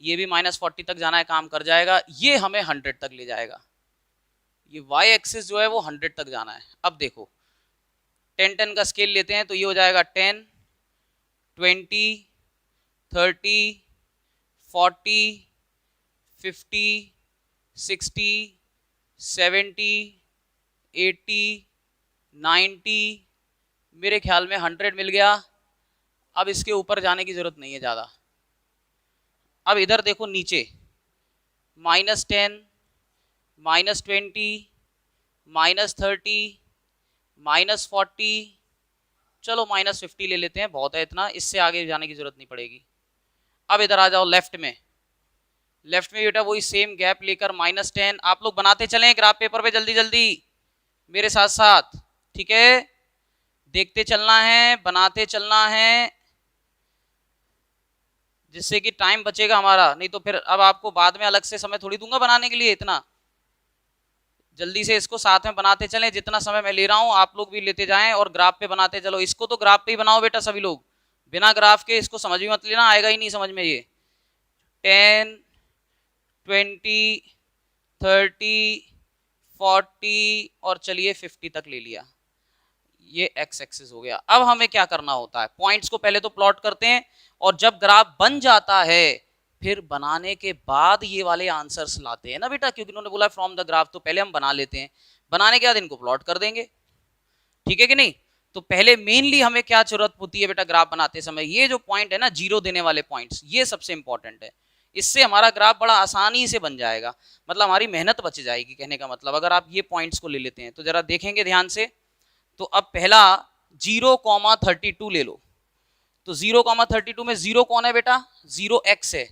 ये भी -40 तक जाना है, काम कर जाएगा, ये हमें 100 तक ले जाएगा। ये वाई एक्सिस जो है वो 100 तक जाना है। अब देखो 10-10 का स्केल लेते हैं तो ये हो जाएगा 10 20 30 40 50 60 70 80 90, मेरे ख्याल में 100 मिल गया। अब इसके ऊपर जाने की जरूरत नहीं है ज़्यादा। अब इधर देखो नीचे -10 -20 -30 -40, चलो -50 ले लेते हैं, बहुत है इतना, इससे आगे जाने की जरूरत नहीं पड़ेगी। अब इधर आ जाओ लेफ्ट में, लेफ्ट में बेटा वही सेम गैप लेकर -10। आप लोग बनाते चलें ग्राफ पेपर पे जल्दी जल्दी मेरे साथ साथ, ठीक है, देखते चलना है, बनाते चलना है, जिससे कि टाइम बचेगा हमारा। नहीं तो फिर अब आपको बाद में अलग से समय थोड़ी दूंगा बनाने के लिए, इतना जल्दी से इसको साथ में बनाते चलें, जितना समय मैं ले रहा हूं आप लोग भी लेते जाएं और ग्राफ पे बनाते चलो। इसको तो ग्राफ पे ही बनाओ बेटा सभी लोग, बिना ग्राफ के इसको समझ भी मत लेना, आएगा ही नहीं समझ में ये। 10, 20, 30, 40 और चलिए 50 तक ले लिया, ये एक्स एक्सिस हो गया। अब हमें क्या करना होता है, पॉइंट्स को पहले तो प्लॉट करते हैं और जब ग्राफ बन जाता है फिर बनाने के बाद ये वाले आंसर्स लाते हैं ना बेटा, क्योंकि उन्होंने बोला फ्रॉम द ग्राफ, तो पहले हम बना लेते हैं, बनाने के बाद इनको प्लॉट कर देंगे, ठीक है कि नहीं। तो पहले मेनली हमें क्या जरूरत होती है बेटा ग्राफ बनाते समय, ये जो पॉइंट है ना जीरो देने वाले पॉइंट्स, ये सबसे इंपॉर्टेंट है। इससे हमारा ग्राफ बड़ा आसानी से बन जाएगा, मतलब हमारी मेहनत बच जाएगी कहने का मतलब। अगर आप ये पॉइंट्स को ले लेते हैं तो जरा देखेंगे ध्यान से, तो अब पहला 0,32 ले लो, तो 0,32 में 0 कौन है बेटा, 0 x है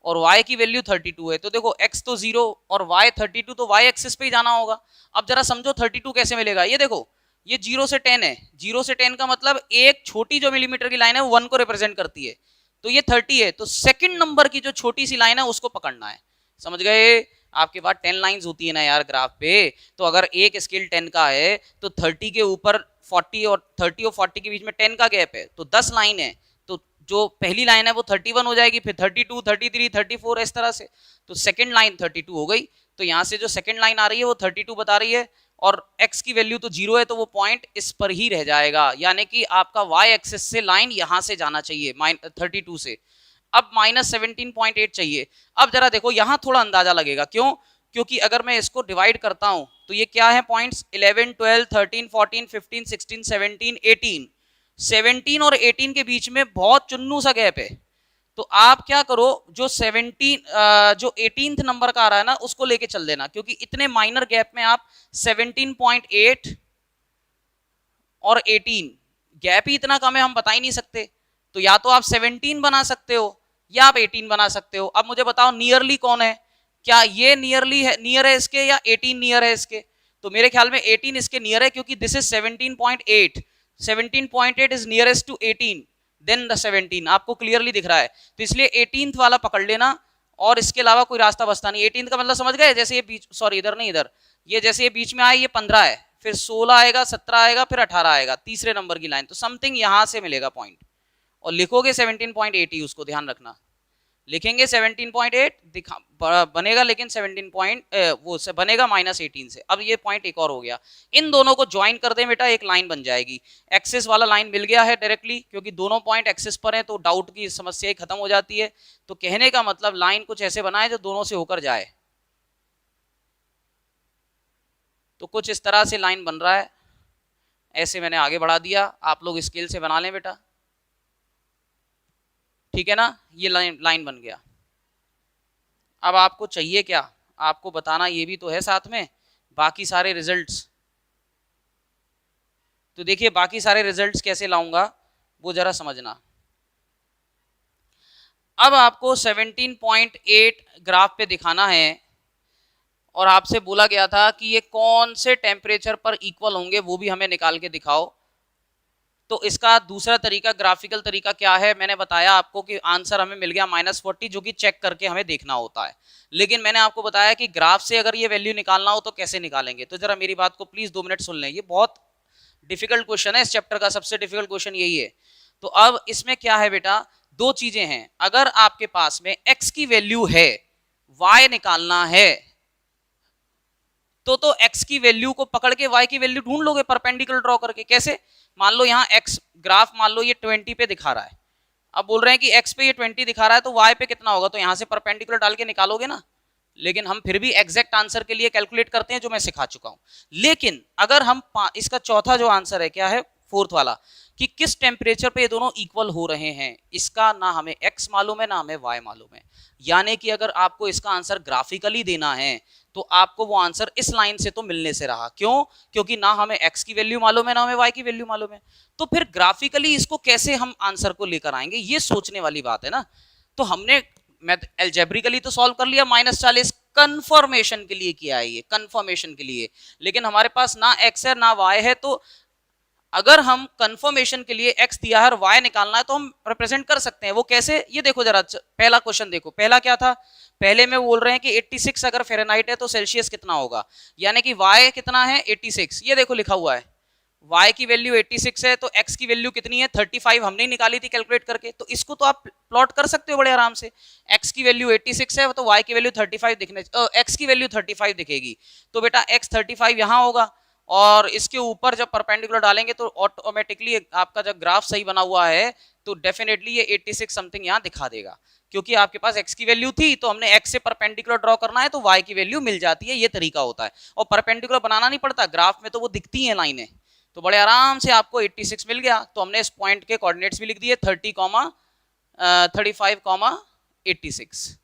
और y की वैल्यू 32 है। तो देखो x तो 0 और y 32, तो y एक्सिस पे ही जाना होगा। अब जरा समझो 32 कैसे मिलेगा, ये देखो ये 0 से 10 है, 0 से 10 का मतलब एक छोटी जो मिलीमीटर की लाइन है वो 1 को रिप्रेजेंट करती है, तो ये 30 है। तो सेकंड नंबर की जो छोटी सी लाइन है उसको पकड़ना है, समझ गए। आपके पास 10 लाइंस होती है ना यार ग्राफ पे, तो अगर एक स्केल 10 का है तो 30 के ऊपर 40 और 30 और 40 के बीच में 10 का गैप है, तो 10 लाइन है, तो जो पहली लाइन है वो 31 हो जाएगी, फिर 32, 33, 34 इस तरह से, तो सेकंड लाइन 32 हो गई। तो यहाँ से जो सेकंड लाइन आ रही है वो 32 बता रही है और x की वैल्यू तो 0 है, तो वो पॉइंट इस पर ही रह जाएगा, यानी कि आपका y एक्सिस से लाइन यहां से जाना चाहिए 32 से। अब -17.8 चाहिए। अब जरा देखो यहां थोड़ा अंदाजा लगेगा, क्यों, क्योंकि अगर मैं इसको डिवाइड करता हूं तो ये क्या है पॉइंट्स, 11, 12, 13, 14, 15, 16, 17, 18, 17 और 18 के बीच में बहुत चुन्नू सा गैप है। तो आप क्या करो, जो 18th नंबर का आ रहा है ना उसको लेके चल देना, क्योंकि इतने माइनर गैप में आप 17.8 और 18 गैप ही इतना कम है, हम बता ही नहीं सकते। तो या तो आप 17 बना सकते हो या आप 18 बना सकते हो। अब मुझे बताओ नियरली कौन है, क्या ये नियरली है, नियर है इसके, या 18 नियर है इसके। तो मेरे ख्याल में 18 इसके नियर है, क्योंकि this is 17.8, 17.8 is nearest to 18 then the 17, आपको क्लियरली दिख रहा है, तो इसलिए 18th वाला पकड़ लेना और इसके अलावा कोई रास्ता बचता नहीं। 18th का मतलब समझ गए, जैसे ये बीच, सॉरी इधर नहीं इधर, ये जैसे ये बीच में आए ये 15 है, फिर 16 आएगा, 17 आएगा, फिर 18 आएगा, तीसरे नंबर की लाइन, तो समथिंग यहां से मिलेगा पॉइंट, और लिखोगे 17.8 ही, उसको ध्यान रखना, लिखेंगे 17.8 दिखा बनेगा, लेकिन 17 वो से बनेगा -18 से। अब ये पॉइंट एक और हो गया, इन दोनों को ज्वाइन कर दें बेटा, एक लाइन बन जाएगी। एक्सिस वाला लाइन मिल गया है डायरेक्टली, क्योंकि दोनों पॉइंट एक्सिस पर हैं, तो डाउट की समस्या ही खत्म हो जाती है। तो कहने का मतलब लाइन कुछ ऐसे बनाए जो दोनों से होकर जाए, तो कुछ इस तरह से लाइन बन रहा है, ऐसे मैंने आगे बढ़ा दिया, आप लोग स्केल से बना लें बेटा, ठीक है ना, ये लाइन बन गया। अब आपको चाहिए क्या, आपको बताना ये भी तो है साथ में बाकी सारे रिजल्ट्स। तो देखिए बाकी सारे रिजल्ट्स कैसे लाऊंगा वो जरा समझना। अब आपको 17.8 ग्राफ पे दिखाना है और आपसे बोला गया था कि ये कौन से टेम्परेचर पर इक्वल होंगे, वो भी हमें निकाल के दिखाओ। तो इसका दूसरा तरीका, ग्राफिकल तरीका क्या है, मैंने बताया आपको कि आंसर हमें मिल गया -40, जो कि चेक करके हमें देखना होता है। लेकिन मैंने आपको बताया कि ग्राफ से अगर ये वैल्यू निकालना हो तो कैसे निकालेंगे। तो जरा मेरी बात को प्लीज 2 मिनट सुन लें, ये बहुत डिफिकल्ट क्वेश्चन है, इस चैप्टर का सबसे डिफिकल्ट क्वेश्चन यही है। तो अब इसमें क्या है बेटा, 2 चीजें हैं, अगर आपके पास में x की वैल्यू है, y निकालना है, तो x की वैल्यू को पकड़ के y की वैल्यू ढूंढ लोगे परपेंडिकुलर ड्रॉ करके। कैसे, मान लो यहाँ x ग्राफ मान लो ये 20 पे दिखा रहा है, अब बोल रहे हैं कि x पे ये 20 दिखा रहा है, तो y पे कितना होगा, तो यहाँ से परपेंडिकुलर डाल के निकालोगे ना। लेकिन हम फिर भी एग्जैक्ट आंसर के लिए कैलकुलेट करते हैं, जो मैं सिखा चुका हूं। लेकिन अगर हम इसका चौथा जो आंसर है क्या है, 4th वाला, कि किस टेम्परेचर पे ये दोनों इक्वल हो रहे हैं, इसका ना हमें x मालूम है ना हमें y मालूम है। यानी कि अगर आपको इसका आंसर ग्राफिकली देना है तो आपको वो आंसर इस लाइन से तो मिलने से रहा, क्यों, क्योंकि ना हमें x की वैल्यू मालूम है ना हमें y की वैल्यू मालूम है। तो फिर ग्राफिकली इसको कैसे हम आंसर को लेकर आएंगे, ये सोचने वाली बात है ना। तो हमने अलजेब्रिकली तो सॉल्व कर लिया, -40 कंफर्मेशन के लिए किया है, ये कंफर्मेशन के लिए, लेकिन हमारे पास ना x है ना y है, तो अगर हम कंफर्मेशन के लिए x दिया है और y निकालना है तो हम रिप्रेजेंट कर सकते हैं। वो कैसे, ये देखो जरा, पहला क्वेश्चन देखो, पहला क्या था, पहले में बोल रहे हैं कि 86 अगर फ़ारेनहाइट है तो सेल्सियस कितना होगा, यानी कि y कितना है 86, ये देखो लिखा हुआ है y की वैल्यू 86 है तो x की वैल्यू कितनी है 35, हमने निकाली थी कैलकुलेट करके। तो इसको तो आप प्लॉट कर सकते हो बड़े आराम से, x की वैल्यू 86 है तो y की वैल्यू 35 दिखने, x की वैल्यू 35 दिखेगी, तो बेटा x 35 यहाँ होगा, और इसके ऊपर जब परपेंडिकुलर डालेंगे तो ऑटोमेटिकली आपका जब ग्राफ सही बना हुआ है तो डेफिनेटली ये 86 समथिंग यहाँ दिखा देगा, क्योंकि आपके पास x की वैल्यू थी तो हमने x से परपेंडिकुलर ड्रॉ करना है तो y की वैल्यू मिल जाती है, ये तरीका होता है। और परपेंडिकुलर बनाना नहीं पड़ता, ग्राफ में तो वो दिखती हैं लाइनें, तो बड़े आराम से आपको 86 मिल गया। तो हमने इस पॉइंट के कोऑर्डिनेट्स भी लिख दिए 30,35,86,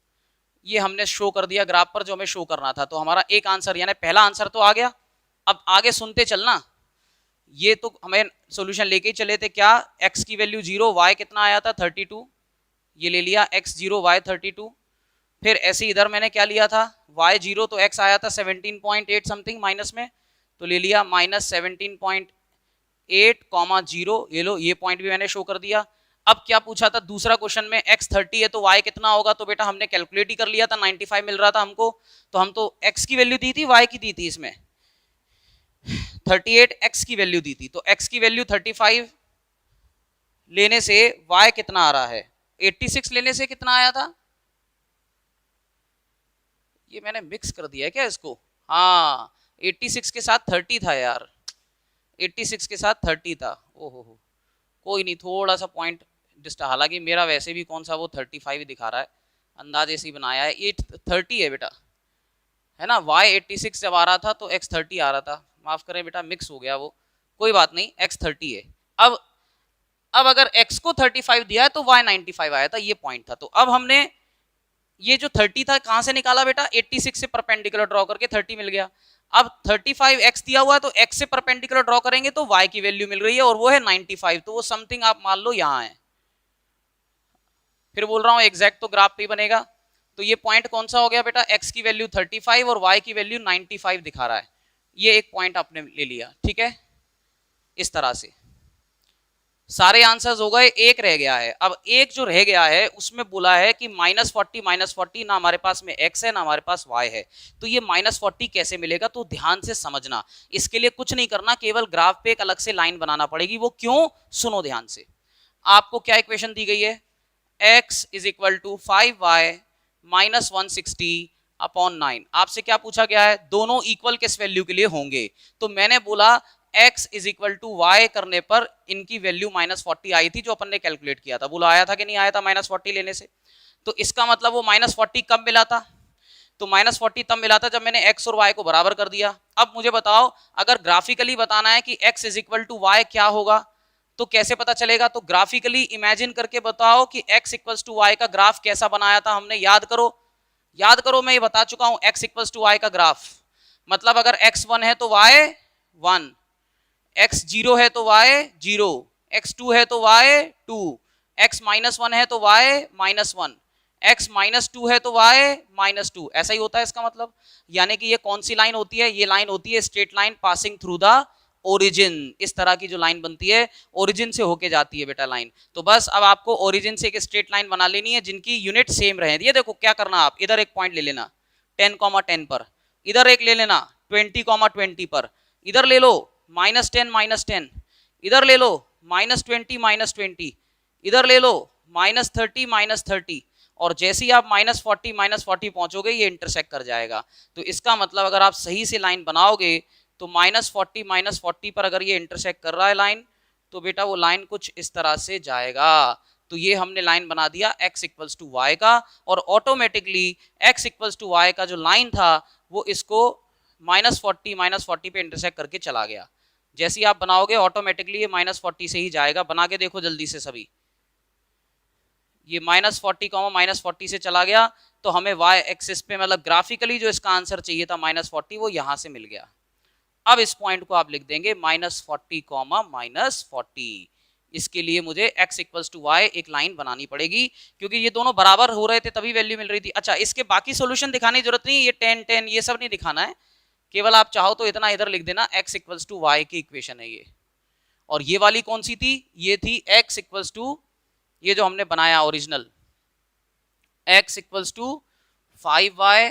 ये हमने शो कर दिया ग्राफ पर जो हमें शो करना था। तो हमारा एक आंसर यानी पहला आंसर तो आ गया। अब आगे सुनते चलना, ये तो हमें सॉल्यूशन लेके ही चले थे, क्या x की वैल्यू 0, y कितना आया था 32, ये ले लिया x 0 y 32। फिर ऐसे इधर मैंने क्या लिया था y 0 तो x आया था 17.8 समथिंग माइनस में, तो ले लिया माइनस 17.8 कॉमा 0, ये लो, ये पॉइंट भी मैंने शो कर दिया। अब क्या पूछा था दूसरा क्वेश्चन में, x 30 है तो y कितना होगा, तो बेटा हमने कैलकुलेट ही कर लिया था, 95 मिल रहा था हमको, तो हम तो x की वैल्यू दी थी y की दी थी, इसमें 38 x की वैल्यू दी थी, तो x की वैल्यू 35 लेने से y कितना आ रहा है 86 लेने से कितना आया था, ये मैंने मिक्स कर दिया है क्या इसको, हाँ 86 के साथ 30 था यार, 86 के साथ 30 था, ओहो हो, कोई नहीं, थोड़ा सा पॉइंट डिस्टर्ब, हालांकि मेरा वैसे भी कौन सा वो 35 दिखा रहा है, अंदाजे से ही बनाया है, ये 30 है बेटा, है ना, y 86 जब आ रहा था तो x 30 आ रहा था, माफ करें बेटा मिक्स हो गया वो, कोई बात नहीं, x 30 है। अब अगर x को 35 दिया है तो y 95 आया था, ये पॉइंट था। तो अब हमने ये जो 30 था कहां से निकाला बेटा, 86 से परपेंडिकुलर ड्रॉ करके 30 मिल गया। अब 35 x दिया हुआ है तो x से परपेंडिकुलर ड्रॉ करेंगे तो y की वैल्यू मिल रही है और वो है 95, तो वो समथिंग आप मान लो यहां है, फिर बोल रहा हूं एग्जैक्ट तो ग्राफ पे ही बनेगा। तो ये पॉइंट कौन सा हो गया बेटा, x की वैल्यू 35 और y की वैल्यू 95 दिखा रहा है, ये एक पॉइंट आपने ले लिया, ठीक है। इस तरह से सारे आंसर्स हो गए, एक रह गया है। अब एक जो रह गया है उसमें बोला है कि -40 ना हमारे पास में x है ना हमारे पास y है, तो ये -40 कैसे मिलेगा, तो ध्यान से समझना, इसके लिए कुछ नहीं करना, केवल ग्राफ पे एक अलग से लाइन बनाना पड़ेगी। वो क्यों, सुनो ध्यान से। आपको क्या इक्वेशन दी गई है, x is equal to 5y minus 160/9, आपसे क्या पूछा गया है, दोनों इक्वल किस वैल्यू के लिए होंगे, तो मैंने बोला x is equal to Y करने पर इनकी वैल्यू -40 आई थी जो अपन ने कैलकुलेट किया था, बोलो आया था कि नहीं आया था -40 लेने से। तो इसका मतलब वो -40 कब मिला था, तो -40 तब मिला था जब मैंने x और y को बराबर कर दिया। अब मुझे बताओ अगर ग्राफिकली बताना है कि x is equal to Y क्या होगा, तो कैसे पता चलेगा, तो ग्राफिकली इमेजिन करके बताओ कि x इक्वल्स टू वाई का ग्राफ कैसा बनाया था हमने, याद करो, मैं ये बता चुका हूं x इक्वल्स टू वाई का ग्राफ, मतलब अगर x 1 है तो y 1, x 0 है तो y 0, x 2 है तो y 2, x -1 है तो y -1, x -2 है तो y -2, ऐसा ही होता है इसका मतलब। यानी कि ये कौन सी लाइन होती है, ये लाइन होती है straight line passing through the origin, इस तरह की जो लाइन बनती है ओरिजिन से होके जाती है बेटा लाइन। तो बस अब आपको ओरिजिन से एक स्ट्रेट लाइन बना लेनी है जिनकी यूनिट सेम रहे। ये देखो क्या करना, आप इधर एक पॉइंट ले लेना 10,10 पर, इधर एक ले लेना 20,20 पर, इधर ले लो -10 -10, इधर ले लो -20 -20, इधर ले लो -30 -30, और जैसे ही आप -40 पहुंचोगे ये इंटरसेक्ट कर जाएगा। तो इसका मतलब अगर आप सही से लाइन बनाओगे तो -40 पर अगर ये इंटरसेक्ट कर रहा है लाइन, तो बेटा वो लाइन कुछ इस तरह से जाएगा। तो ये हमने लाइन बना दिया x इक्वल्स टू वाई का, और automatically x equals to Y का जो लाइन था वो इसको -40 पे इंटरसेक्ट करके चला गया। जैसे ही आप बनाओगे ऑटोमेटिकली ये -40 से ही जाएगा, बना के देखो जल्दी से सभी। ये -40 -40 से चला गया, तो हमें y एक्सिस पे मतलब ग्राफिकली जो इसका आंसर चाहिए था -40 वो यहां से मिल गया। अब इस पॉइंट को आप लिख देंगे -40 -40, इसके लिए मुझे x इक्वल्स टू वाई एक लाइन बनानी पड़ेगी क्योंकि ये दोनों बराबर हो रहे थे तभी वैल्यू मिल रही थी। अच्छा, इसके बाकी सॉल्यूशन दिखाने की जरूरत नहीं, ये 10 10 ये सब नहीं दिखाना है, केवल आप चाहो तो इतना इधर लिख देना x इक्वल्स टू वाई की इक्वेशन है ये, और ये वाली कौन सी थी, ये थी x इक्वल्स टू, ये जो हमने बनाया original, x equals to 5y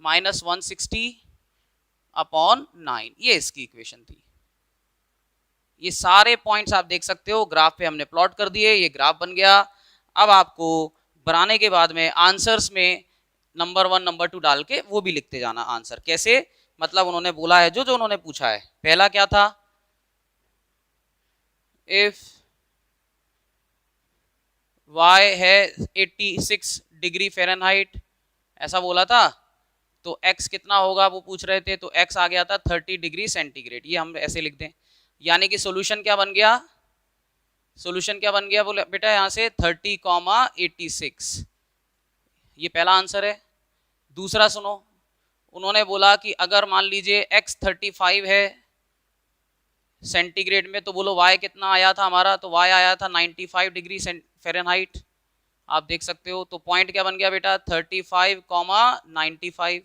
minus 160 upon 9, ये इसकी इक्वेशन थी। ये सारे पॉइंट्स आप देख सकते हो ग्राफ पे हमने प्लॉट कर दिए, ये ग्राफ बन गया। अब आपको बनाने के बाद में आंसर्स में नंबर 1 नंबर 2 डाल के वो भी लिखते जाना आंसर। कैसे, मतलब उन्होंने बोला है जो जो उन्होंने पूछा है। पहला क्या था, इफ y है 86 डिग्री फ़ारेनहाइट, ऐसा बोला था, तो x कितना होगा वो पूछ रहे थे, तो x आ गया था 30 डिग्री सेंटीग्रेड। ये हम ऐसे लिख दें, यानी कि सॉल्यूशन क्या बन गया, सॉल्यूशन क्या बन गया बोले बेटा, यहां से 30,86, ये पहला आंसर है। दूसरा सुनो, उन्होंने बोला कि अगर मान लीजिए x 35 है सेंटीग्रेड में, तो बोलो y कितना आया था हमारा, तो y आया था 95 डिग्री फ़ारेनहाइट, आप देख सकते हो। तो पॉइंट क्या बन गया बेटा, 35,95।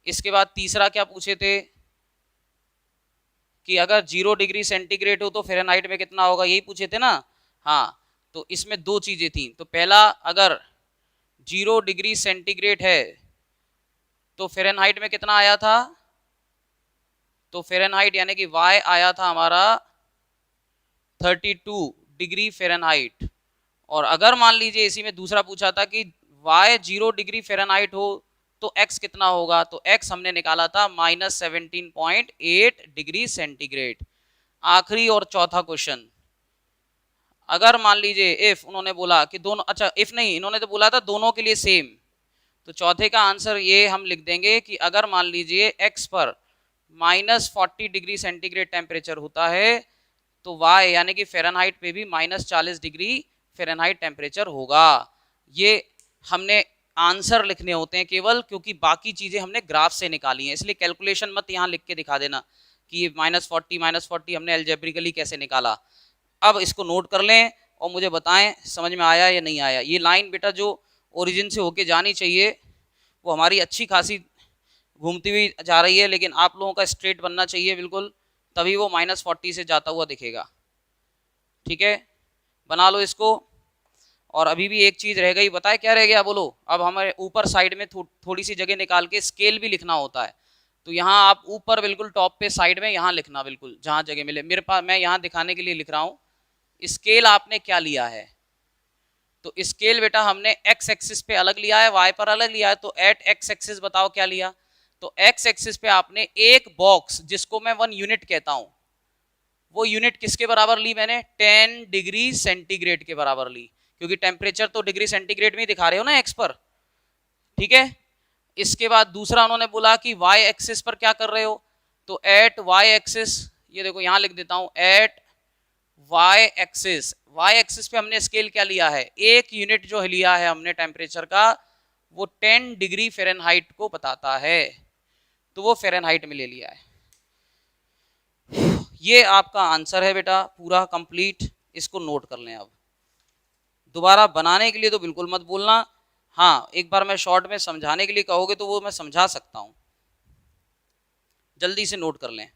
इसके बाद तीसरा क्या पूछे थे कि अगर 0 डिग्री सेंटीग्रेड हो तो फ़ारेनहाइट में कितना होगा, यही पूछे थे ना। हाँ, तो इसमें दो चीजें थी। तो पहला, अगर 0 डिग्री सेंटीग्रेड है तो फ़ारेनहाइट में कितना आया था, तो फ़ारेनहाइट यानी कि y आया था हमारा 32 डिग्री फ़ारेनहाइट। और अगर मान लीजिए इसी में दूसरा पूछा था कि y 0 डिग्री फ़ारेनहाइट हो तो x कितना होगा, तो x हमने निकाला था -17.8 डिग्री सेंटीग्रेड। आखिरी और चौथा क्वेश्चन, अगर मान लीजिए इफ उन्होंने बोला कि दोनों, अच्छा इफ नहीं, इन्होंने तो बोला था दोनों के लिए सेम, तो चौथे का आंसर ये हम लिख देंगे कि अगर मान लीजिए x पर -40 डिग्री सेंटीग्रेड टेम्परेचर होता है तो y यानी कि फ़ारेनहाइट पे भी -40 डिग्री फ़ारेनहाइट टेम्परेचर होगा। ये हमने आंसर लिखने होते हैं केवल, क्योंकि बाकी चीजें हमने ग्राफ से निकाली हैं, इसलिए कैलकुलेशन मत यहाँ लिख के दिखा देना कि ये -40 हमने अलजेब्रिकली कैसे निकाला। अब इसको नोट कर लें और मुझे बताएं समझ में आया या नहीं आया। ये लाइन बेटा जो ओरिजिन से होके जानी चाहिए वो हमारी अच्छी खासी घूमती हुई जा रही है, लेकिन आप लोगों का स्ट्रेट बनना चाहिए बिल्कुल, तभी वो -40 से जाता हुआ दिखेगा। ठीक है, बना लो इसको। और अभी भी एक चीज रह गई, बताए क्या रह गया बोलो। अब हमारे ऊपर साइड में थोड़ी सी जगह निकाल के स्केल भी लिखना होता है, तो यहाँ आप ऊपर बिल्कुल टॉप पे साइड में यहाँ लिखना, बिल्कुल जहाँ जगह मिले। मेरे पास, मैं यहाँ दिखाने के लिए लिख रहा हूँ। स्केल आपने क्या लिया है, तो स्केल बेटा हमने x एक्सिस पे अलग लिया है, y पर अलग लिया है। तो एट x एक्सिस बताओ क्या लिया, तो x एक्सिस पे आपने एक बॉक्स जिसको मैं 1 यूनिट कहता हूं, वो यूनिट किसके बराबर ली मैंने, 10 डिग्री सेंटीग्रेड के बराबर ली, क्योंकि टेम्परेचर तो डिग्री सेंटीग्रेड में ही दिखा रहे हो ना x पर। ठीक है, इसके बाद दूसरा उन्होंने बोला कि y एक्सिस पर क्या कर रहे हो, तो एट y एक्सिस, ये देखो यहां लिख देता हूं, at y axis, y axis पे हमने स्केल क्या लिया है, एक यूनिट जो लिया है हमने टेम्परेचर का, वो 10 डिग्री फ़ारेनहाइट को बताता है, तो वो फ़ारेनहाइट में ले लिया है। ये आपका आंसर है बेटा पूरा कंप्लीट, इसको नोट कर लें। अब दोबारा बनाने के लिए तो बिल्कुल मत बोलना, हाँ एक बार मैं शॉर्ट में समझाने के लिए कहोगे तो वो मैं समझा सकता हूं, जल्दी से नोट कर लें।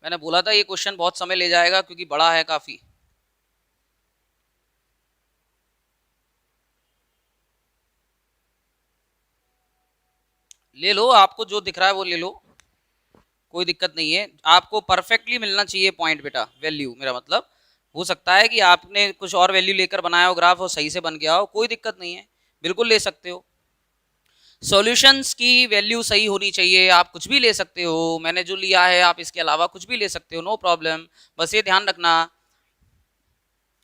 मैंने बोला था ये क्वेश्चन बहुत समय ले जाएगा क्योंकि बड़ा है काफी। ले लो, आपको जो दिख रहा है वो ले लो, कोई दिक्कत नहीं है। आपको परफेक्टली मिलना चाहिए पॉइंट बेटा, वैल्यू, मेरा मतलब हो सकता है कि आपने कुछ और वैल्यू लेकर बनाया हो ग्राफ और सही से बन गया हो, कोई दिक्कत नहीं है, बिल्कुल ले सकते हो। सॉल्यूशंस की वैल्यू सही होनी चाहिए, आप कुछ भी ले सकते हो, मैंने जो लिया है आप इसके अलावा कुछ भी ले सकते हो, नो प्रॉब्लम। बस ये ध्यान रखना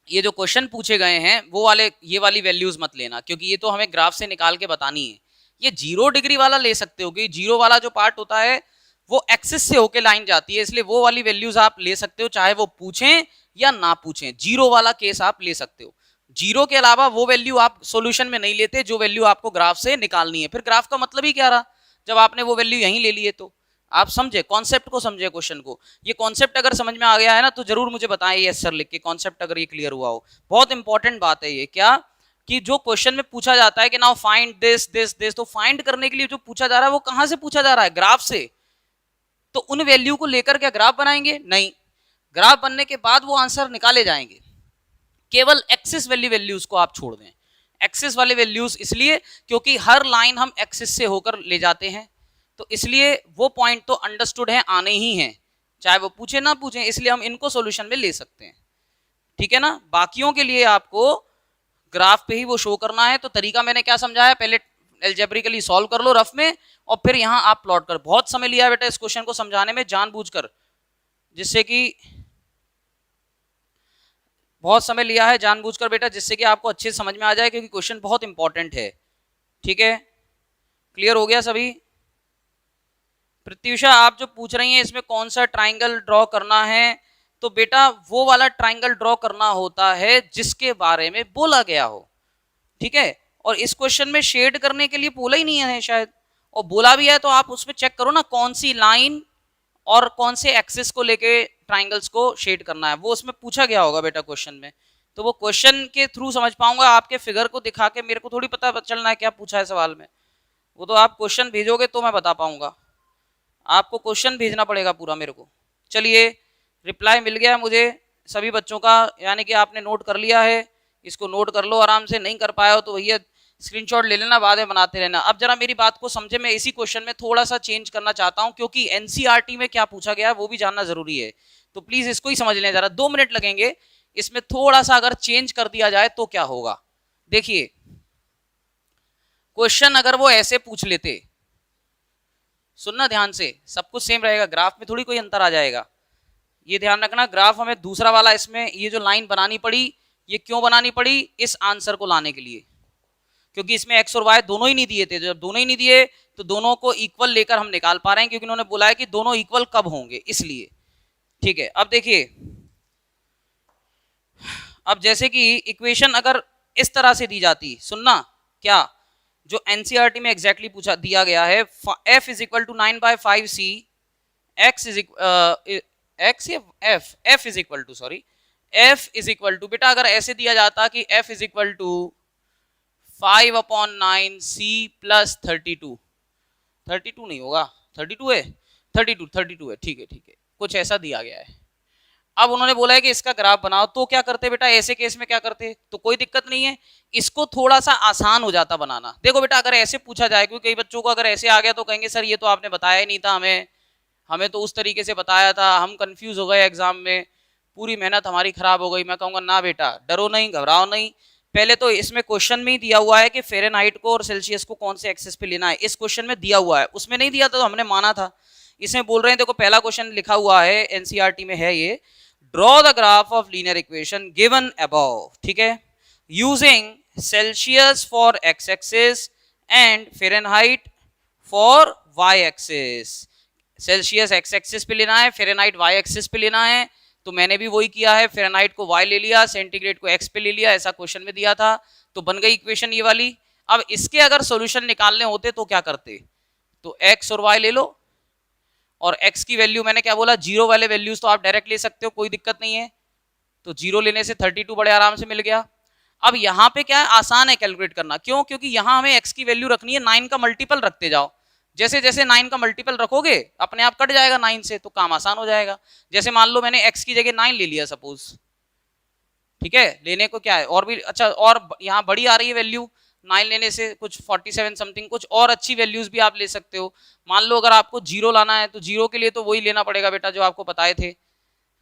ये जो क्वेश्चन पूछे गए हैं वो वाले, ये वाली वैल्यूज मत लेना, क्योंकि ये तो हमें ग्राफ से निकाल के बतानी है। ये 0 डिग्री वाला ले सकते हो, कि 0 वाला जो पार्ट होता है वो एक्सिस से होके लाइन जाती है, इसलिए वो वाली वैल्यूज आप ले सकते हो, चाहे वो पूछें या ना पूछें, 0 वाला केस आप ले सकते हो। 0 के अलावा वो वैल्यू आप सॉल्यूशन में नहीं लेते जो वैल्यू आपको ग्राफ से निकालनी है, फिर ग्राफ का मतलब ही क्या रहा जब आपने वो वैल्यू यहीं ले लिए। तो आप समझे, कॉन्सेप्ट को समझे क्वेश्चन को। ये कॉन्सेप्ट अगर समझ में आ गया है ना तो जरूर मुझे बताएं यस सर लिख के, कॉन्सेप्ट अगर ये क्लियर हुआ हो। बहुत इंपॉर्टेंट बात है ये, क्या कि जो क्वेश्चन में पूछा जाता है कि now find this this this, तो फाइंड करने के लिए जो पूछा जा रहा है वो कहां से पूछा जा रहा है, ग्राफ से। तो उन वैल्यू को लेकर क्या ग्राफ बनाएंगे, नहीं, ग्राफ बनने के बाद वो आंसर निकाले जाएंगे। केवल एक्सिस वाली वैल्यूज को आप छोड़ दें। एक्सिस वाले वैल्यूज इसलिए क्योंकि हर लाइन हम एक्सिस से होकर ले जाते हैं, तो इसलिए वो पॉइंट तो अंडरस्टूड है, आने ही हैं, चाहे वो पूछे ना पूछे, इसलिए हम इनको सॉल्यूशन में ले सकते हैं। ठीक है ना। बाकियों के लिए आपको ग्राफ पे ही वो शो करना है। तो तरीका मैंने क्या समझाया, पहले एल्जेब्रिकली सॉल्व कर लो रफ में, और फिर यहां आप प्लॉट कर। बहुत समय लिया बेटा इस क्वेश्चन को समझाने में जानबूझकर, जिससे कि बहुत समय लिया है जानबूझकर बेटा, जिससे कि आपको अच्छे से समझ में आ जाए, क्योंकि क्वेश्चन बहुत इंपॉर्टेंट है। ठीक है, क्लियर हो गया सभी। प्रत्युषा आप जो पूछ रही हैं इसमें कौन सा ट्राइंगल ड्रॉ करना है, तो बेटा वो वाला ट्राइंगल ड्रॉ करना होता है जिसके बारे में बोला गया हो। ठीक है, और इस क्वेश्चन में शेड करने के लिए बोला ही नहीं है शायद, और बोला भी है तो आप उसमें चेक करो ना कौन सी लाइन और कौन से एक्सिस को लेके ट्राइंगल्स को शेड करना है, वो उसमें पूछा गया होगा बेटा क्वेश्चन में। तो वो क्वेश्चन के थ्रू समझ पाऊंगा, आपके फिगर को दिखा के मेरे को थोड़ी पता चलना है क्या पूछा है सवाल में। वो तो आप क्वेश्चन भेजोगे तो मैं बता पाऊंगा, आपको क्वेश्चन भेजना पड़ेगा पूरा मेरे को। चलिए, रिप्लाई मिल गया मुझे सभी बच्चों का, यानी कि आपने नोट कर लिया है। इसको नोट कर लो आराम से, नहीं कर पाए हो तो भैया स्क्रीनशॉट ले लेना, बाद में बनाते रहना। अब जरा मेरी बात को समझे, मैं इसी क्वेश्चन में थोड़ा सा चेंज करना चाहता हूं, क्योंकि एनसीईआरटी में क्या पूछा गया है वो भी जानना जरूरी है। तो प्लीज इसको ही समझ लें जरा, 2 मिनट लगेंगे। इसमें थोड़ा सा अगर चेंज कर दिया जाए तो क्या होगा। देखिए, क्वेश्चन अगर वो ऐसे पूछ लेते, सुनना ध्यान से, सब कुछ सेम रहेगा, ग्राफ में थोड़ी कोई अंतर आ जाएगा। ये ध्यान रखना, ग्राफ हमें दूसरा वाला, इसमें ये जो लाइन बनानी पड़ी, ये क्यों बनानी पड़ी, इस आंसर को लाने के लिए, क्योंकि इसमें एक्स और वाई दोनों ही नहीं दिए थे। जब दोनों ही नहीं दिए तो दोनों को इक्वल लेकर हम निकाल पा रहे हैं, क्योंकि उन्होंने बोला है कि दोनों इक्वल कब होंगे, इसलिए। ठीक है, अब देखिए, अब जैसे कि इक्वेशन अगर इस तरह से दी जाती, सुनना, क्या जो एनसीईआरटी में एग्जैक्टली पूछा दिया गया है, f is equal to 9/5c, x is X या f is equal to, sorry, f is equal to, बेटा अगर ऐसे दिया जाता कि f is equal to 5/9c plus 32, 32 नहीं होगा, 32 है, 32 है, ठीक है ठीक है, कुछ ऐसा दिया गया है। अब उन्होंने बोला है कि इसका ग्राफ बनाओ, तो क्या करते बेटा, ऐसे केस में क्या करते, तो कोई दिक्कत नहीं है, इसको थोड़ा सा आसान हो जाता बनाना। देखो बेटा, अगर ऐसे पूछा जाए, क्योंकि कई बच्चों को अगर ऐसे आ गया तो कहेंगे सर ये तो आपने बताया ही नहीं था हमें तो उस तरीके से बताया था, हम कंफ्यूज हो गए एग्जाम में, पूरी मेहनत हमारी खराब हो गई। मैं कहूँगा ना बेटा, डरो नहीं, घबराओ नहीं। पहले तो इसमें क्वेश्चन में ही दिया हुआ है कि फ़ारेनहाइट को और सेल्सियस को कौन से एक्सिस पे लेना है, इस क्वेश्चन में दिया हुआ है, उसमें नहीं दिया था तो हमने माना था। इसमें बोल रहे हैं, देखो पहला क्वेश्चन लिखा हुआ है एनसीईआरटी में है ये, draw the graph of linear equation given above, ठीक है, using Celsius for X axis and Fahrenheit for Y axis. Celsius X axis पे लेना है, फ़ारेनहाइट वाई एक्सिस पे लेना है, तो मैंने भी वही किया है, फ़ारेनहाइट को वाई ले लिया, सेंटीग्रेड को एक्स पे ले लिया, ऐसा क्वेश्चन में दिया था, तो बन गई इक्वेशन ये वाली। अब इसके अगर सॉल्यूशन निकालने होते तो क्या करते, तो एक्स और वाई ले लो, और x की वैल्यू मैंने क्या बोला, 0 वाले वैल्यूज तो आप डायरेक्ट ले सकते हो, कोई दिक्कत नहीं है, तो 0 लेने से 32 बड़े आराम से मिल गया। अब यहाँ पे क्या है, आसान है कैलकुलेट करना, क्यों, क्योंकि यहाँ हमें x की वैल्यू रखनी है, 9 का मल्टीपल रखते जाओ, जैसे जैसे 9 का मल्टीपल रखोगे अपने आप कट जाएगा 9 से, तो काम आसान हो जाएगा। जैसे मान लो मैंने x की जगह 9 ले लिया सपोज, ठीक है, लेने को क्या है, और भी अच्छा, और यहाँ बड़ी आ रही है वैल्यू, 9 लेने से कुछ 47 समथिंग, कुछ और अच्छी वैल्यूज भी आप ले सकते हो। मान लो अगर आपको 0 लाना है तो 0 के लिए तो वही लेना पड़ेगा बेटा जो आपको बताए थे,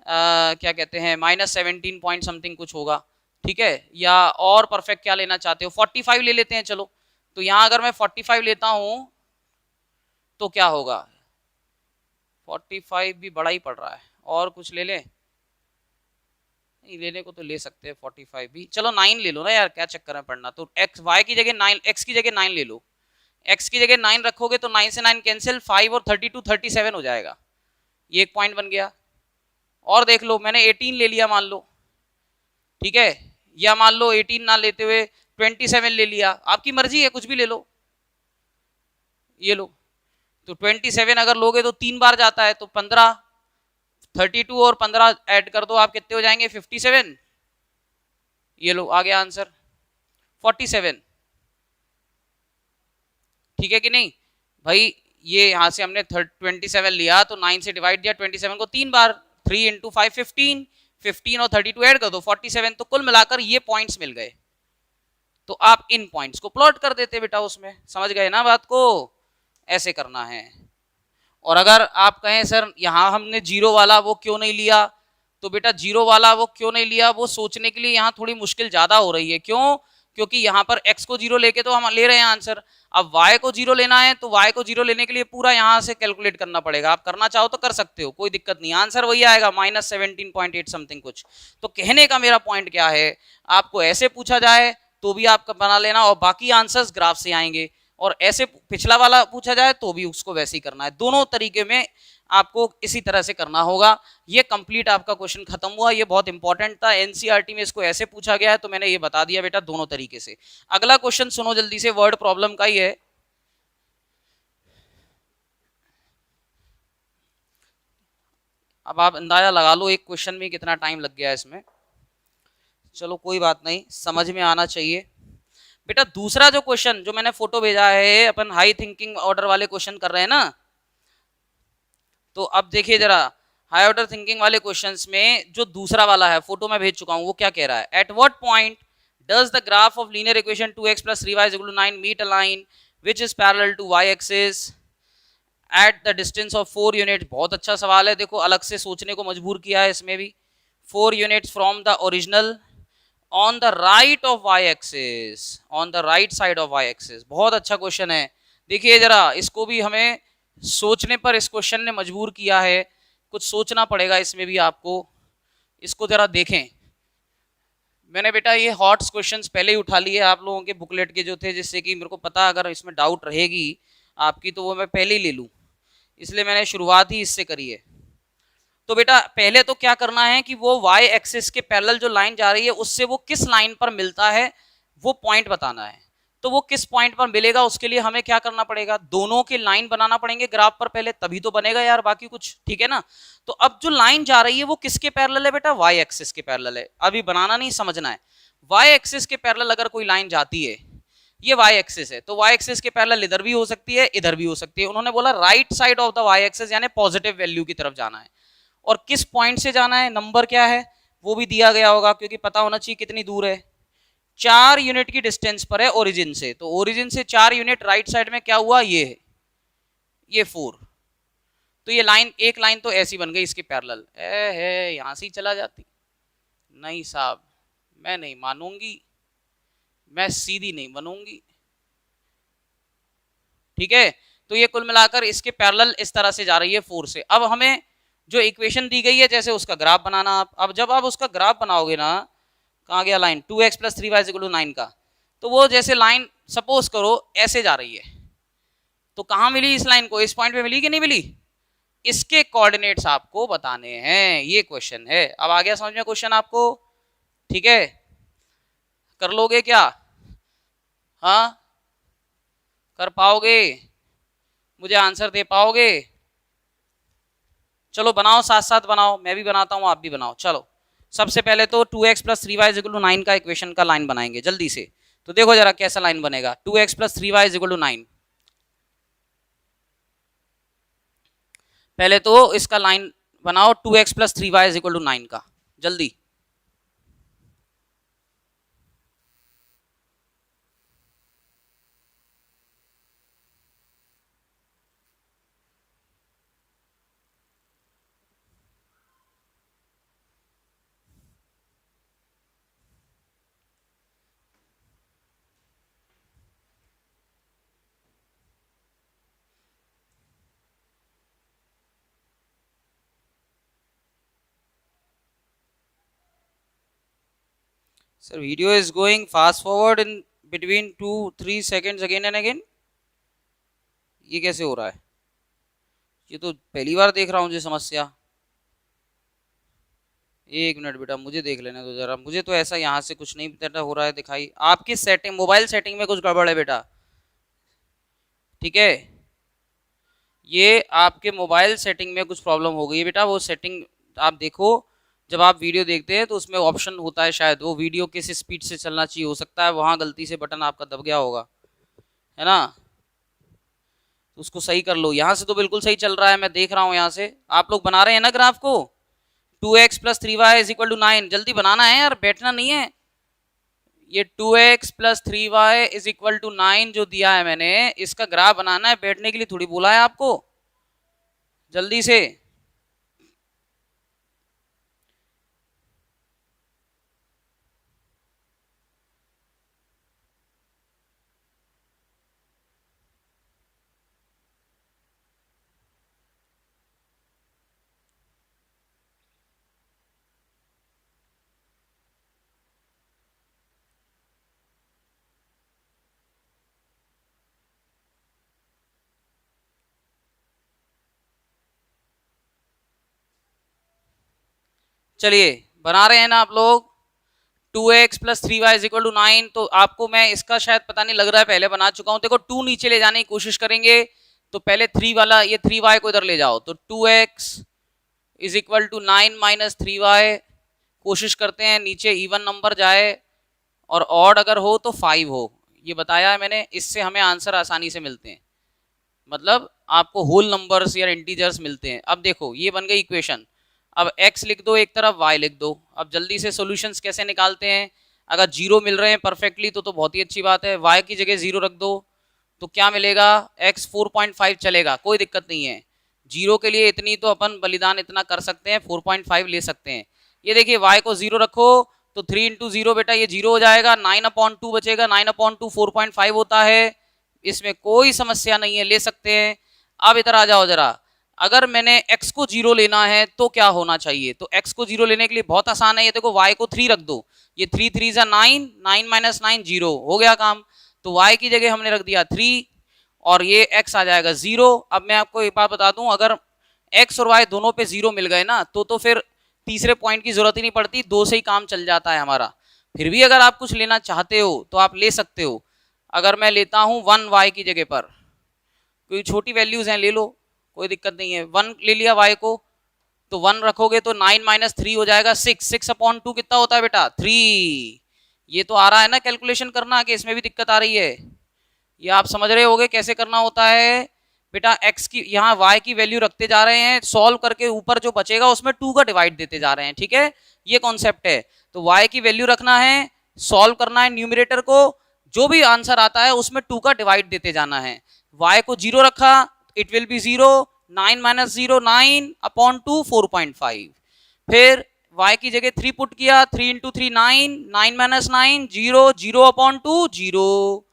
क्या कहते हैं, -17 पॉइंट समथिंग कुछ होगा, ठीक है, या और परफेक्ट क्या लेना चाहते हो, 45 ले लेते हैं चलो। तो यहाँ अगर मैं 45 लेता हूँ तो क्या होगा, 45 भी बड़ा ही पड़ रहा है, और कुछ ले लें, नहीं लेने को तो ले सकते हैं 45 भी, चलो 9 ले लो ना यार, क्या चक्कर है पढ़ना। तो x y की जगह 9, x की जगह 9 ले लो, x की जगह 9 रखोगे तो 9 से 9 कैंसिल, 5 और 32 37 हो जाएगा, ये एक पॉइंट बन गया। और देख लो मैंने 18 ले लिया मान लो, ठीक है, या मान लो 18 ना लेते हुए 27 ले लिया, आपकी मर्जी है, कुछ भी ले लो, ये लो, तो 27 अगर लोगे तो 3 बार जाता है, तो 15, 32 और 15 ऐड कर दो, आप कितने हो जाएंगे 57। ये लो आ गया आंसर 47। ठीक है कि नहीं भाई, ये यहां से हमने 27 लिया तो 9 से डिवाइड दिया 27 को 3 बार, 3 इंटू 5 15, 15 और 32 ऐड कर दो 47। तो कुल मिलाकर ये पॉइंट्स मिल गए। तो आप इन पॉइंट्स को प्लॉट कर देते बेटा, उसमें समझ गए ना बात को, ऐसे करना है। और अगर आप कहें सर यहाँ हमने जीरो वाला वो क्यों नहीं लिया, तो बेटा जीरो वाला वो क्यों नहीं लिया, वो सोचने के लिए यहाँ थोड़ी मुश्किल ज्यादा हो रही है। क्यों? क्योंकि यहाँ पर x को जीरो लेके तो हम ले रहे हैं आंसर, अब y को जीरो लेना है, तो y को जीरो लेने के लिए पूरा यहाँ से कैलकुलेट करना पड़ेगा। आप करना चाहो तो कर सकते हो, कोई दिक्कत नहीं, आंसर वही आएगा -17.8 समथिंग कुछ। तो कहने का मेरा पॉइंट क्या है, आपको ऐसे पूछा जाए तो भी आप बना लेना, और बाकी आंसर्स ग्राफ से आएंगे, और ऐसे पिछला वाला पूछा जाए तो भी उसको वैसे ही करना है। दोनों तरीके में आपको इसी तरह से करना होगा। ये कंप्लीट आपका क्वेश्चन खत्म हुआ, ये बहुत इंपॉर्टेंट था, एनसीईआरटी में इसको ऐसे पूछा गया है तो मैंने ये बता दिया बेटा दोनों तरीके से। अगला क्वेश्चन सुनो जल्दी से, वर्ड प्रॉब्लम का ही है। अब आप अंदाजा लगा लो एक क्वेश्चन में कितना टाइम लग गया इसमें, चलो कोई बात नहीं, समझ में आना चाहिए बेटा। दूसरा जो क्वेश्चन जो मैंने फोटो भेजा है, अपन हाई थिंकिंग ऑर्डर वाले क्वेश्चन कर रहे हैं ना, तो अब देखिए जरा हाई ऑर्डर थिंकिंग वाले क्वेश्चंस में जो दूसरा वाला है, फोटो में भेज चुका हूं, वो क्या कह रहा है, at what point does the graph of linear equation 2x + 3y = 9 meet a line which is parallel to y axis at the distance of 4 unit. बहुत अच्छा सवाल है, देखो अलग से सोचने को मजबूर किया है इसमें भी। 4 units from the original on the right of y axis, on the right side of y axis. बहुत अच्छा क्वेश्चन है, देखिए जरा इसको भी हमें सोचने पर इस क्वेश्चन ने मजबूर किया है, कुछ सोचना पड़ेगा इसमें भी आपको। इसको जरा देखें, मैंने बेटा ये हॉट्स क्वेश्चंस पहले ही उठा लिए आप लोगों के बुकलेट के जो थे, जिससे कि मेरे को पता अगर इसमें डाउट रहेगी आपकी तो वो मैं पहले ही ले लूँ, इसलिए मैंने शुरुआत ही इससे करी है। तो बेटा पहले तो क्या करना है कि वो y एक्सिस के पैरेलल जो लाइन जा रही है उससे वो किस लाइन पर मिलता है वो पॉइंट बताना है। तो वो किस पॉइंट पर मिलेगा उसके लिए हमें क्या करना पड़ेगा, दोनों के लाइन बनाना पड़ेंगे ग्राफ पर पहले, तभी तो बनेगा यार बाकी कुछ, ठीक है ना। तो अब जो लाइन जा रही है वो किसके पैरेलल है बेटा, y एक्सिस के पैरेलल है। अभी बनाना नहीं, समझना है। y एक्सिस के पैरेलल अगर कोई लाइन जाती है, ये y एक्सिस है, तो y एक्सिस के पैरेलल इधर भी हो सकती है इधर भी हो सकती है। उन्होंने बोला right side of the y axis, यानी पॉजिटिव वैल्यू की तरफ जाना है। और किस पॉइंट से जाना है, नंबर क्या है वो भी दिया गया होगा, क्योंकि पता होना चाहिए कितनी दूर है। 4 यूनिट की डिस्टेंस पर है ओरिजिन से, तो ओरिजिन से 4 यूनिट राइट साइड में क्या हुआ, ये है, ये 4। तो ये लाइन, एक लाइन तो ऐसी बन गई इसके पैरेलल है, यहां से ही चला जाती। नहीं साहब मैं नहीं मानूंगी, मैं सीधी नहीं बनूंगी, ठीक है। तो ये कुल मिलाकर इसके पैरेलल इस तरह से जा रही है 4 से। अब हमें जो इक्वेशन दी गई है जैसे उसका ग्राफ बनाना आप। अब जब आप उसका ग्राफ बनाओगे ना, कहाँ गया लाइन 2x + 3y = 9 का, तो वो जैसे लाइन सपोज करो ऐसे जा रही है, तो कहाँ मिली इस लाइन को, इस पॉइंट पे मिली कि नहीं मिली, इसके कोऑर्डिनेट्स आपको बताने हैं, ये क्वेश्चन है। अब आ गया समझ में क्वेश्चन आपको, ठीक है, कर लोगे क्या, हाँ कर पाओगे, मुझे आंसर दे पाओगे, चलो बनाओ साथ साथ बनाओ, मैं भी बनाता हूं आप भी बनाओ। चलो सबसे पहले तो 2x + 3y = 9 का इक्वेशन का लाइन बनाएंगे जल्दी से। तो देखो जरा कैसा लाइन बनेगा, 2x + 3y = 9। पहले तो इसका लाइन बनाओ 2x + 3y = 9 का, जल्दी। Sir, video is going fast forward in between 2-3 seconds again and again. ये कैसे हो रहा है, ये तो पहली बार देख रहा हूँ जी समस्या। एक मिनट बेटा मुझे देख लेने दो जरा, मुझे तो ऐसा यहाँ से कुछ नहीं बेटा हो रहा है दिखाई, आपकी सेटिंग मोबाइल सेटिंग में कुछ गड़बड़ है बेटा, ठीक है। ये आपके मोबाइल सेटिंग में कुछ प्रॉब्लम हो गई है बेटा। वो सेटिंग आप देखो, जब आप वीडियो देखते हैं तो उसमें ऑप्शन होता है, शायद वो वीडियो किस स्पीड से चलना चाहिए, हो सकता है वहाँ गलती से बटन आपका दब गया होगा, है ना। तो उसको सही कर लो। यहाँ से तो बिल्कुल सही चल रहा है, मैं देख रहा हूँ यहाँ से। आप लोग बना रहे हैं ना ग्राफ को, 2x plus 3y is equal to 9। जल्दी बनाना है यार, बैठना नहीं है। ये 2x plus 3y is equal to 9 जो दिया है मैंने, इसका ग्राफ बनाना है, बैठने के लिए थोड़ी बोला है आपको। जल्दी से। चलिए बना रहे हैं ना आप लोग। 2x plus 3y is equal to 9। तो आपको मैं इसका शायद पता नहीं लग रहा है, पहले बना चुका हूं। देखो 2 नीचे ले जाने की कोशिश करेंगे, तो पहले 3 वाला, ये 3y को इधर ले जाओ, तो 2x is equal to 9 minus 3y। कोशिश करते हैं नीचे इवन नंबर जाए, और ऑड अगर हो तो 5 हो। ये बताया है मैंने, इससे हमें आंसर आसानी से मिलते हैं, मतलब आपको होल नंबर्स या इंटीजर्स मिलते हैं। अब देखो ये बन गई इक्वेशन। अब x लिख दो एक तरफ, y लिख दो। अब जल्दी से सॉल्यूशंस कैसे निकालते हैं। अगर जीरो मिल रहे हैं परफेक्टली तो बहुत ही अच्छी बात है। y की जगह जीरो रख दो, तो क्या मिलेगा, x 4.5 चलेगा, कोई दिक्कत नहीं है। जीरो के लिए इतनी तो अपन बलिदान इतना कर सकते हैं, 4.5 ले सकते हैं। ये देखिए y को जीरो रखो, तो 3 इंटू जीरो बेटा ये जीरो हो जाएगा, 9/2 बचेगा। 9/2 4.5 होता है, इसमें कोई समस्या नहीं है, ले सकते हैं। अब इधर आ जाओ जरा। अगर मैंने x को जीरो लेना है तो क्या होना चाहिए, तो x को जीरो लेने के लिए बहुत आसान है। ये देखो y को 3 रख दो, ये 3 3 जा 9, 9 माइनस 9 जीरो, हो गया काम। तो y की जगह हमने रख दिया 3, और ये x आ जाएगा 0। अब मैं आपको एक बात बता दूं, अगर x और y दोनों पे 0 मिल गए ना, तो फिर तीसरे पॉइंट की जरूरत ही नहीं पड़ती, 2 से ही काम चल जाता है हमारा। फिर भी अगर आप कुछ लेना चाहते हो तो आप ले सकते हो। अगर मैं लेता हूं 1y की जगह पर, कोई छोटी वैल्यूज हैं ले लो, कोई दिक्कत नहीं है। 1 ले लिया y को, तो 1 रखोगे तो 9 माइनस 3 हो जाएगा 6। 6/2 कितना होता है बेटा, 3। ये तो आ रहा है ना कैलकुलेशन करना, कि इसमें भी दिक्कत आ रही है। ये आप समझ रहे होगे कैसे करना होता है बेटा। x की, यहाँ y की वैल्यू रखते जा रहे हैं, सॉल्व करके ऊपर जो बचेगा उसमें 2 का डिवाइड देते जा रहे हैं, ठीक है। ये कॉन्सेप्ट है। तो y की वैल्यू रखना है, सॉल्व करना है न्यूमरेटर को, जो भी आंसर आता है उसमें 2 का डिवाइड देते जाना है। y को 0 रखा, इट विल बी 0। 9 माइनस 0 9/2 4.5। फिर y की जगह 3 पुट किया, 3 इंटू 3 9, 9 माइनस 9 0, 0/2 0।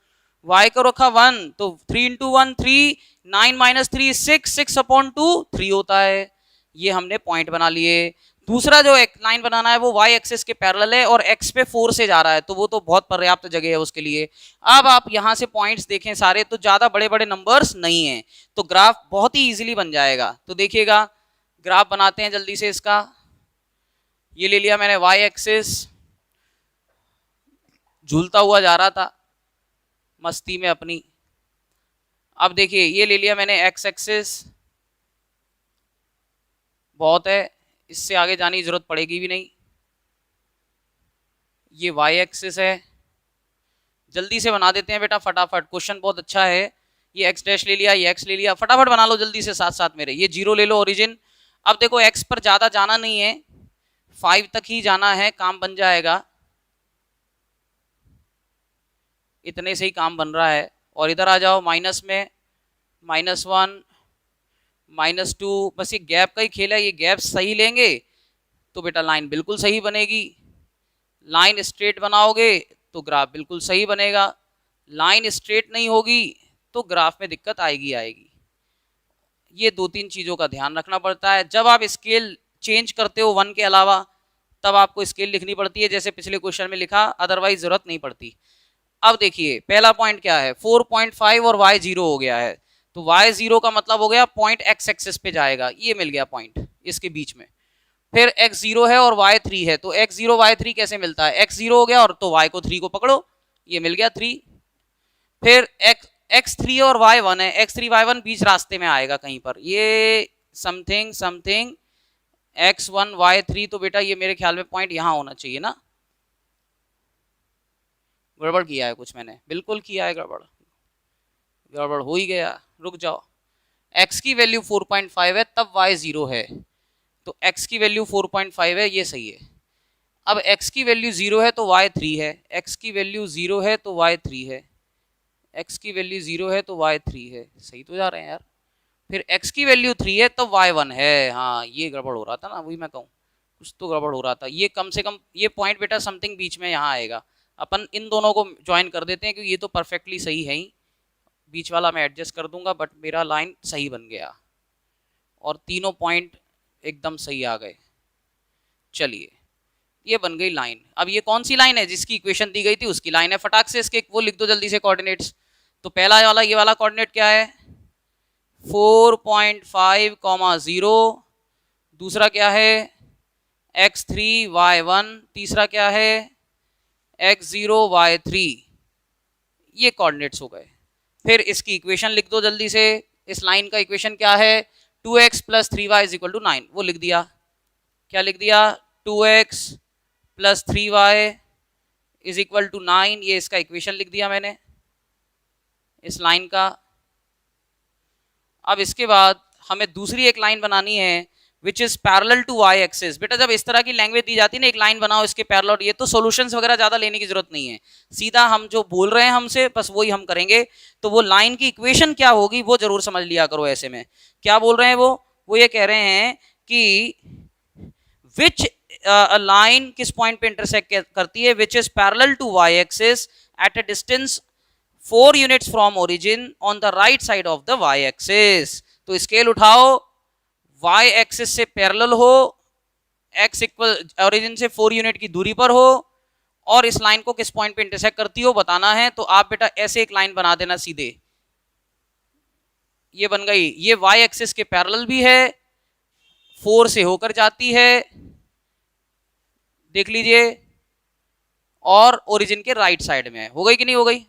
y को रखा 1, तो 3 इंटू 1 3, 9 माइनस 3 6, 6/2 3 होता है। ये हमने पॉइंट बना लिए। दूसरा जो एक लाइन बनाना है वो y एक्सिस के पैरेलल है और x पे 4 से जा रहा है, तो वो तो बहुत पर्याप्त जगह है उसके लिए। अब आप यहां से पॉइंट्स देखें सारे, तो ज्यादा बड़े बड़े नंबर्स नहीं है, तो ग्राफ बहुत ही इजीली बन जाएगा। तो देखिएगा ग्राफ बनाते हैं जल्दी से इसका। ये ले लिया मैंने y एक्सिस, झूलता हुआ जा रहा था मस्ती में अपनी। अब देखिए ये ले लिया मैंने x एक्सिस, बहुत है, इससे आगे जाने की जरूरत पड़ेगी भी नहीं। ये y एक्सिस है, जल्दी से बना देते हैं बेटा फटाफट, क्वेश्चन बहुत अच्छा है। ये x डैश ले लिया, ये x ले लिया, फटाफट बना लो जल्दी से साथ साथ मेरे। ये 0 ले लो ओरिजिन। अब देखो x पर ज्यादा जाना नहीं है, 5 तक ही जाना है, काम बन जाएगा। इतने से ही काम बन रहा है। और इधर आ जाओ माइनस में, -1 -2, बस ये गैप का ही खेल है। ये गैप सही लेंगे तो बेटा लाइन बिल्कुल सही बनेगी। लाइन स्ट्रेट बनाओगे तो ग्राफ बिल्कुल सही बनेगा। लाइन स्ट्रेट नहीं होगी तो ग्राफ में दिक्कत आएगी आएगी। ये 2-3 चीज़ों का ध्यान रखना पड़ता है। जब आप स्केल चेंज करते हो 1 के अलावा, तब आपको स्केल लिखनी पड़ती है, जैसे पिछले क्वेश्चन में लिखा, अदरवाइज जरूरत नहीं पड़ती। अब देखिए पहला पॉइंट क्या है, 4.5 और y 0 हो गया है, तो y 0 का मतलब हो गया पॉइंट x एक्सिस पे जाएगा, ये मिल गया पॉइंट इसके बीच में। फिर x 0 है और y 3 है, तो x 0 y 3 कैसे मिलता है, x 0 हो गया और तो y को 3 को पकड़ो, ये मिल गया 3। फिर x x3 और y1 है, x3 y1 बीच रास्ते में आएगा कहीं पर, ये समथिंग समथिंग x1 y3, तो बेटा ये मेरे ख्याल में पॉइंट यहां होना चाहिए ना। गड़बड़ किया है कुछ मैंने, बिल्कुल किया है गड़बड़, गड़बड़ हो ही गया, रुक जाओ। x की वैल्यू 4.5 है तब y 0 है, तो x की वैल्यू 4.5 है, ये सही है। अब x की वैल्यू 0 है तो y 3 है, x की वैल्यू 0 है तो y 3 है, x की वैल्यू 0 है तो y 3 है, सही तो जा रहे हैं यार। फिर x की वैल्यू 3 है तो y 1 है, हाँ ये गड़बड़ हो रहा था ना, वही मैं कहूँ कुछ तो गड़बड़ हो रहा था। ये कम से कम ये पॉइंट बेटा समथिंग बीच में यहाँ आएगा, अपन इन दोनों को ज्वाइन कर देते हैं क्योंकि ये तो परफेक्टली सही है ही, बीच वाला मैं एडजस्ट कर दूंगा, बट मेरा लाइन सही बन गया और तीनों पॉइंट एकदम सही आ गए। चलिए ये बन गई लाइन। अब ये कौन सी लाइन है, जिसकी इक्वेशन दी गई थी उसकी लाइन है, फटाक से इसके वो लिख दो जल्दी से कोऑर्डिनेट्स। तो पहला वाला ये वाला कोऑर्डिनेट क्या है 4.5, 0, दूसरा क्या है x3 y1, तीसरा क्या है x0 y3, ये कोऑर्डिनेट्स हो गए। फिर इसकी इक्वेशन लिख दो जल्दी से, इस लाइन का इक्वेशन क्या है 2x + 3y = 9, वो लिख दिया। क्या लिख दिया 2x + 3y = 9, ये इसका इक्वेशन लिख दिया मैंने इस लाइन का। अब इसके बाद हमें दूसरी एक लाइन बनानी है which is parallel to y axis. बेटा जब इस तरह की लैंग्वेज दी जाती है ना, एक लाइन बनाओ इसके पैरेलल, ये तो सॉल्यूशंस वगैरह ज्यादा लेने की जरूरत नहीं है, सीधा हम जो बोल रहे हैं हमसे बस वही हम करेंगे। तो वो लाइन की इक्वेशन क्या होगी वो जरूर समझ लिया करो। ऐसे में क्या बोल रहे हैं वो ये कह रहे हैं कि विच लाइन किस पॉइंट पे इंटरसेक्ट करती है, which is parallel to y axis at a distance 4 units from origin on the right side of the y axis. तो स्केल उठाओ, y एक्सिस से पैरेलल हो, x इक्वल ओरिजिन से 4 unit की दूरी पर हो, और इस लाइन को किस पॉइंट पे इंटरसेक्ट करती हो बताना है। तो आप बेटा ऐसे एक लाइन बना देना सीधे, ये बन गई, ये y एक्सिस के पैरेलल भी है, 4 से होकर जाती है, देख लीजिए, और ओरिजिन के राइट साइड में है। हो गई कि नहीं हो गई।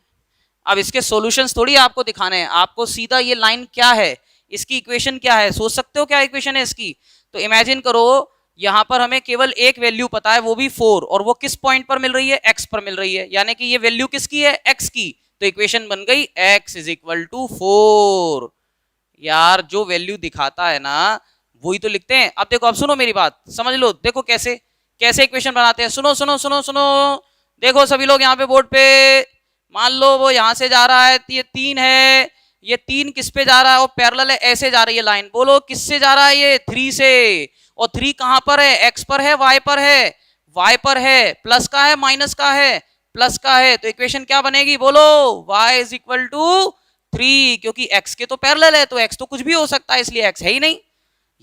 अब इसके सॉल्यूशंस थोड़ी आपको दिखाने हैं, आपको सीधा ये लाइन क्या है, इसकी इक्वेशन क्या है, सोच सकते हो क्या इक्वेशन है इसकी। तो इमेजिन करो यहां पर हमें केवल एक वैल्यू पता है, वो भी 4, और वो किस पॉइंट पर मिल रही है x पर मिल रही है, यानी कि ये वैल्यू किसकी है x की। तो इक्वेशन बन गई x = 4। यार जो वैल्यू दिखाता है ना वही तो लिखते हैं। अब देखो, अब सुनो मेरी बात, समझ लो, देखो कैसे कैसे इक्वेशन बनाते हैं। सुनो सुनो सुनो सुनो, देखो सभी लोग यहाँ पे बोर्ड पे, मान लो वो यहां से जा रहा है, ये 3 है, ये 3 किस पे जा रहा है, और पैरेलल है, ऐसे जा रही है लाइन। बोलो किससे जा रहा है, ये 3 से। और 3 कहां पर है, x पर है, y पर है, y पर है, प्लस का है माइनस का है, प्लस का है। तो इक्वेशन क्या बनेगी, बोलो y = 3, क्योंकि x के तो पैरेलल है, तो x तो कुछ भी हो सकता है, इसलिए x है ही नहीं।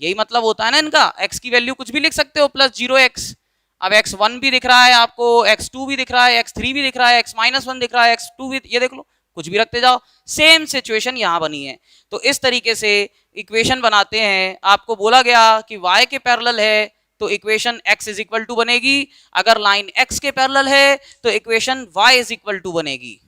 यही मतलब होता है ना इनका, x की वैल्यू कुछ भी लिख सकते हो, प्लस 0x। अब x1 भी दिख रहा है आपको, x2 भी दिख रहा है, x3 भी दिख रहा है, x-1 दिख रहा है, x2 भी, ये देख लो, कुछ भी रखते जाओ। सेम सिचुएशन यहां बनी है। तो इस तरीके से इक्वेशन बनाते हैं। आपको बोला गया कि y के पैरेलल है तो इक्वेशन x = बनेगी, अगर लाइन x के पैरेलल है तो इक्वेशन y = बनेगी।